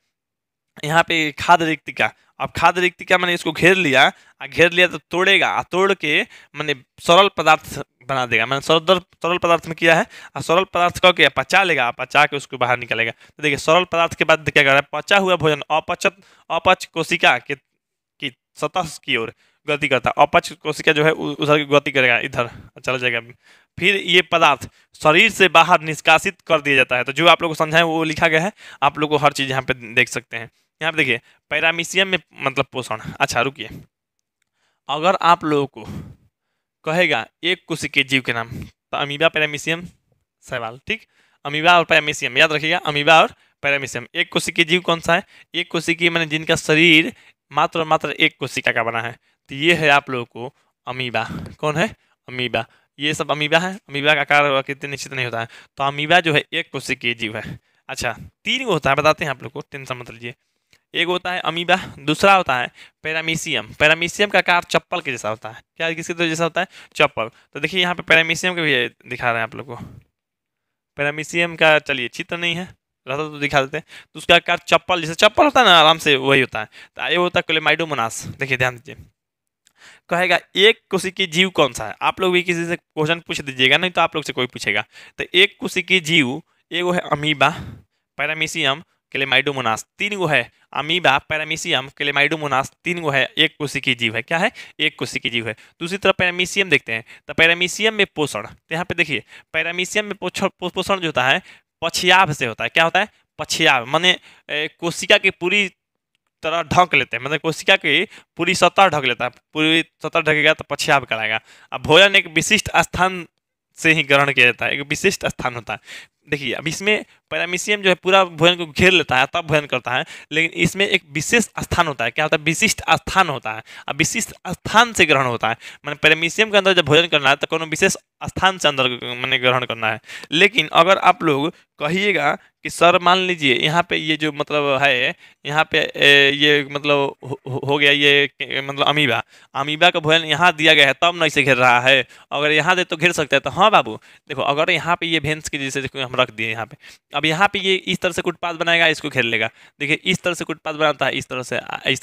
S1: यहाँ पे खाद्य रिक्तिका, अब खाद्य रिक्तिका मैंने इसको घेर लिया, घेर लिया तो तोड़ेगा, तोड़ के मैंने सरल पदार्थ बना देगा। मैंने सरल पदार्थ में किया है, और सरल पदार्थ करके पचा लेगा, पचा के उसको बाहर निकालेगा। तो देखिए सरल पदार्थ के बाद क्या कर रहा है, पचा हुआ भोजन अपच कोशिका की सतह की ओर गति करता है। अपच कोशिका जो है उधर गति करेगा, इधर चला जाएगा। फिर ये पदार्थ शरीर से बाहर निष्कासित कर दिया जाता है। तो जो आप लोग को समझाएं वो लिखा गया है, आप लोग को हर चीज़ यहाँ पे देख सकते हैं। यहाँ पे देखिए पैरामीशियम में मतलब पोषण। अच्छा रुकिए, अगर आप लोगों को कहेगा एक कोशिकीय जीव के नाम, तो अमीबा, पैरामीशियम, शैवाल, ठीक। अमीबा और पैरामीशियम याद रखिएगा, अमीबा और पैरामीशियम। एक कोशिकीय जीव कौन सा है, एक कोशिकीय मैंने जिनका शरीर मात्र एक कोशिका का बना है, तो ये है आप लोगों को अमीबा। कौन है, अमीबा। ये सब अमीबा है। अमीबा का आकार कितने निश्चित नहीं होता है, तो अमीबा जो है एक कोशिकीय जीव है। अच्छा 3 गो होता है, बताते हैं आप लोग को, टेंशन मत लीजिए। एक होता है अमीबा, दूसरा होता है पैरामीशियम। पैरामीशियम का आकार चप्पल के जैसा होता है। क्या किसके तो जैसा होता है, चप्पल। तो देखिए यहाँ पे पैरामीशियम के भी दिखा रहे हैं आप लोग को। पैरामीशियम का चलिए चित्र नहीं है, रहता तो दिखा देते हैं। तो उसका आकार चप्पल जैसे चप्पल होता है ना, आराम से वही होता है। तो ये होता है क्लेमाइडोमोनास। देखिए ध्यान दीजिए, कहेगा एक कोशिकीय जीव कौन सा है। आप लोग भी किसी से क्वेश्चन पूछ दीजिएगा, नहीं तो आप लोग से कोई पूछेगा। तो एक कोशिकीय जीव एगो है अमीबा, पैरामीशियम, क्लेमाइडोमोनास। 3 गो है अमीबा, पैरामीशियम, क्लेमाइडोमोनास, 3 गो है एक कोशिकीय जीव है। क्या है, एक कोशिकीय जीव है। दूसरी तरफ पैरामीशियम देखते हैं, तो पैरामीशियम में पोषण, तो यहाँ पे देखिए पैरामीशियम में पोषण जो होता है पछयाभ से होता है। क्या होता है, पछयाभ, माने कोशिका की पूरी तरह ढक लेते हैं, मतलब कोशिका की पूरी सतह ढक लेता है। पूरी सतह ढकेगा तो पछयाभ कराएगा। अब भोजन एक विशिष्ट स्थान से ही ग्रहण किया जाता है, एक विशिष्ट स्थान होता है। देखिए अब इसमें पैरामीशियम जो है पूरा भोजन को घेर लेता है तब भोजन करता है, लेकिन इसमें एक विशेष स्थान होता है। क्या होता है, विशिष्ट स्थान होता है। अब विशिष्ट स्थान से ग्रहण होता है, मैंने पैरामीशियम के अंदर जब भोजन करना है तो कोनो विशेष स्थान से अंदर मैंने ग्रहण करना है। लेकिन अगर आप लोग कहिएगा कि सर मान लीजिए यहाँ पे ये जो मतलब है, यहाँ पे ये मतलब हो गया ये मतलब अमीबा का भोजन यहाँ दिया गया है तब नहीं से घेर रहा है, अगर यहाँ दे तो घेर सकते हैं। तो हाँ बाबू देखो, अगर यहाँ पे ये भेंस के जैसे हम रख दिए यहाँ पे, अब यहाँ पे ये इस तरह से कुटपाद बनाएगा, इसको घेर लेगा। देखिए इस तरह से कुटपाद बनाता है, इस तरह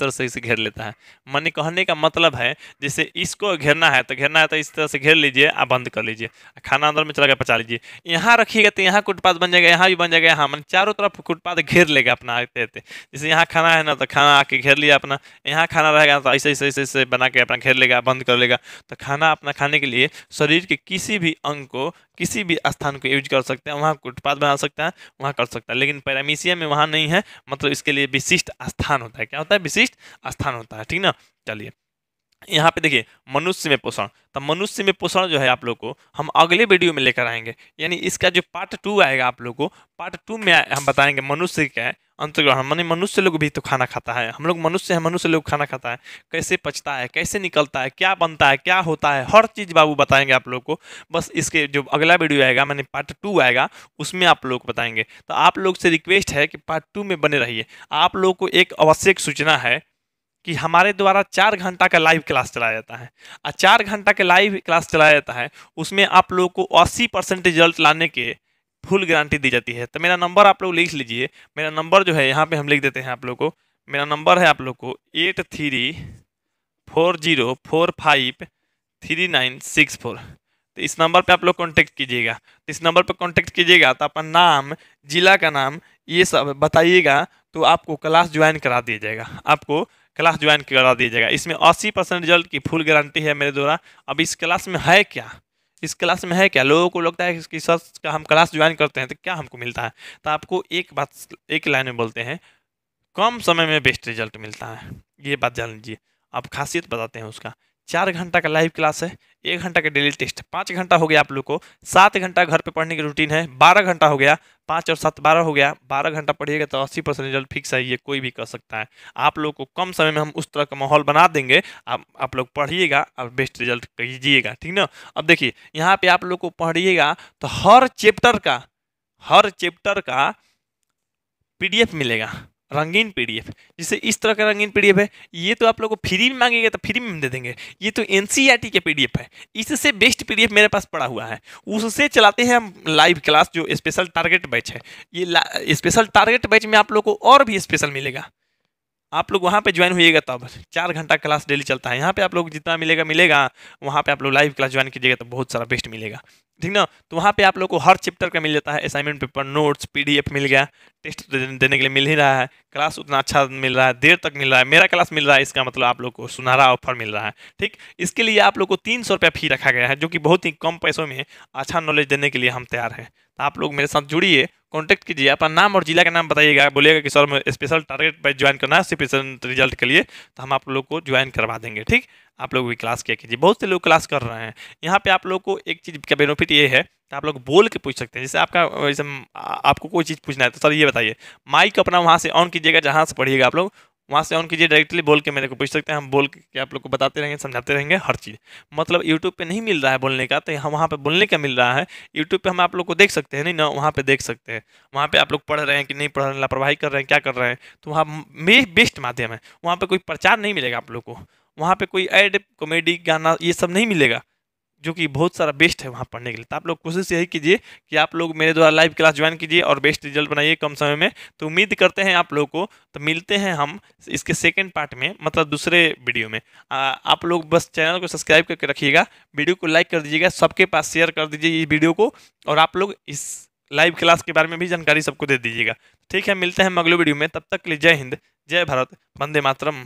S1: से इसे घेर लेता है। मैंने कहने का मतलब है जैसे इसको घेरना है तो इस तरह से घेर लीजिए, आप बंद कर लीजिए, खाना अंदर में चला गया पचा लीजिए। यहाँ रखिएगा तो यहाँ कुटपाद बन जाएगा, यहाँ भी बन जाएगा। यहाँ मैंने चारों तरफ कुटपाद घेर लेगा अपना आते आते। जैसे यहाँ खाना है ना, तो खाना आके घेर लिया अपना, यहाँ खाना रहेगा तो ऐसे ऐसे ऐसे बना के अपना घेर लेगा, बंद कर लेगा। तो खाना अपना खाने के लिए शरीर के किसी भी अंग को, किसी भी स्थान को यूज कर सकते हैं, वहाँ उत्पाद बना सकता है, वहाँ कर सकता है। लेकिन पैरामीशियम में वहाँ नहीं है, मतलब इसके लिए विशिष्ट स्थान होता है। क्या होता है, विशिष्ट स्थान होता है, ठीक ना। चलिए यहाँ पे देखिए मनुष्य में पोषण, तो मनुष्य में पोषण जो है आप लोग को हम अगले वीडियो में लेकर आएंगे। यानी इसका जो पार्ट 2 आएगा, आप लोग को पार्ट 2 में हम बताएंगे मनुष्य क्या है अंतर्ग्रहण। माने मनुष्य लोग भी तो खाना खाता है, हम लोग मनुष्य हैं, मनुष्य लोग खाना खाता है, कैसे पचता है, कैसे निकलता है, क्या बनता है, क्या होता है, हर चीज़ बाबू बताएंगे आप लोग को। बस इसके जो अगला वीडियो आएगा, माने पार्ट 2 आएगा, उसमें आप लोग को बताएंगे। तो आप लोग से रिक्वेस्ट है कि पार्ट 2 में बने रहिए। आप लोग को एक आवश्यक सूचना है कि हमारे द्वारा 4 घंटा का लाइव क्लास चलाया जाता है, और 4 घंटा के लाइव क्लास चलाया जाता है, उसमें आप लोग को 80% रिजल्ट लाने के फुल गारंटी दी जाती है। तो मेरा नंबर आप लोग लिख लीजिए। मेरा नंबर जो है यहाँ पे हम लिख देते हैं आप लोग को। मेरा नंबर है आप लोग को 8340453964। तो इस नंबर पे आप लोग कांटेक्ट कीजिएगा। तो इस नंबर पे कांटेक्ट कीजिएगा तो अपना नाम, जिला का नाम, ये सब बताइएगा, तो आपको क्लास ज्वाइन करा दिया जाएगा। आपको क्लास ज्वाइन करा दिया जाएगा। इसमें 80% रिजल्ट की फुल गारंटी है मेरे द्वारा। अब इस क्लास में है क्या, इस क्लास में है क्या। लोगों को लगता है कि सर का हम क्लास ज्वाइन करते हैं तो क्या हमको मिलता है। तो आपको एक बात एक लाइन में बोलते हैं, कम समय में बेस्ट रिजल्ट मिलता है। ये बात जान लीजिए। अब खासियत बताते हैं उसका। 4 घंटा का लाइव क्लास है, 1 घंटा का डेली टेस्ट, 5 घंटा हो गया आप लोग को, 7 घंटा घर पे पढ़ने की रूटीन है, 12 घंटा हो गया, 5 और 7 12 हो गया। 12 घंटा पढ़िएगा तो 80% रिजल्ट फिक्स है, ये कोई भी कर सकता है। आप लोग को कम समय में हम उस तरह का माहौल बना देंगे, आप लोग पढ़िएगा और बेस्ट रिजल्ट कीजिएगा, ठीक ना। अब देखिए यहाँ पे आप लोग को पढ़िएगा तो हर चैप्टर का पीडीएफ मिलेगा, रंगीन पीडीएफ। जिसे इस तरह का रंगीन पीडीएफ है, ये तो आप लोग को फ्री में मांगेगा तो फ्री में हम दे देंगे। ये तो एनसीईआरटी के पीडीएफ है, इससे बेस्ट पीडीएफ मेरे पास पड़ा हुआ है। उससे चलाते हैं हम लाइव क्लास, जो स्पेशल टारगेट बैच है। ये स्पेशल टारगेट बैच में आप लोग को और भी स्पेशल मिलेगा। आप लोग वहाँ पे ज्वाइन होइएगा तब 4 घंटा क्लास डेली चलता है। यहाँ पे आप लोग जितना मिलेगा वहाँ पे आप लोग लाइव क्लास ज्वाइन कीजिएगा तो बहुत सारा बेस्ट मिलेगा, ठीक ना। तो वहाँ पे आप लोग को हर चैप्टर का मिल जाता है, असाइनमेंट पेपर, नोट्स, पीडीएफ मिल गया। टेस्ट देने के लिए मिल ही रहा है, क्लास उतना अच्छा मिल रहा है, देर तक मिल रहा है, मेरा क्लास मिल रहा है, इसका मतलब आप लोग को सुनहरा ऑफर मिल रहा है, ठीक। इसके लिए आप लोग को 300 रुपया फी रखा गया है, जो कि बहुत ही कम पैसों में अच्छा नॉलेज देने के लिए हम तैयार हैं। तो आप लोग मेरे साथ जुड़िए, कॉन्टैक्ट कीजिए, अपना नाम और जिला का नाम बताइएगा, बोलिएगा कि सर मैं स्पेशल टारगेट बैच ज्वाइन करना है स्पेशल रिजल्ट के लिए, तो हम आप लोग को ज्वाइन करवा देंगे, ठीक। आप लोग भी क्लास किया कीजिए, बहुत से लोग क्लास कर रहे हैं। यहाँ पे आप लोग को एक चीज़ का बेनिफिट ये है कि आप लोग बोल के पूछ सकते हैं। जैसे जैसे आपको कोई चीज़ पूछना है तो सर ये बताइए, माइक अपना वहाँ से ऑन कीजिएगा, जहाँ से पढ़िएगा आप लोग वहाँ से ऑन कीजिए, डायरेक्टली बोल के मेरे को पूछ सकते हैं। हम बोल के आप लोग को बताते रहेंगे, समझाते रहेंगे हर चीज़। मतलब यूट्यूब पे नहीं मिल रहा है बोलने का, तो हम वहाँ पे बोलने का मिल रहा है। यूट्यूब पे हम आप लोग को देख सकते हैं, नहीं ना, वहाँ पे देख सकते हैं। वहाँ पे आप लोग पढ़ रहे हैं कि नहीं पढ़ रहे हैं, लापरवाही कर रहे हैं, क्या कर रहे हैं, तो वहाँ बेस्ट माध्यम है। वहाँ पे कोई प्रचार नहीं मिलेगा आप लोग को, वहाँ पे कोई ऐड, कॉमेडी, गाना, ये सब नहीं मिलेगा, जो कि बहुत सारा बेस्ट है वहाँ पढ़ने के लिए। तो आप लोग कोशिश यही कीजिए कि आप लोग मेरे द्वारा लाइव क्लास ज्वाइन कीजिए और बेस्ट रिजल्ट बनाइए कम समय में। तो उम्मीद करते हैं आप लोग को। तो मिलते हैं हम इसके सेकंड पार्ट में, मतलब दूसरे वीडियो में। आप लोग बस चैनल को सब्सक्राइब करके रखिएगा, वीडियो को लाइक कर दीजिएगा, सबके पास शेयर कर दीजिए इस वीडियो को, और आप लोग इस लाइव क्लास के बारे में भी जानकारी सबको दे दीजिएगा, ठीक है। मिलते हैं हम अगले वीडियो में, तब तक के लिए जय हिंद, जय भारत, वंदे मातरम।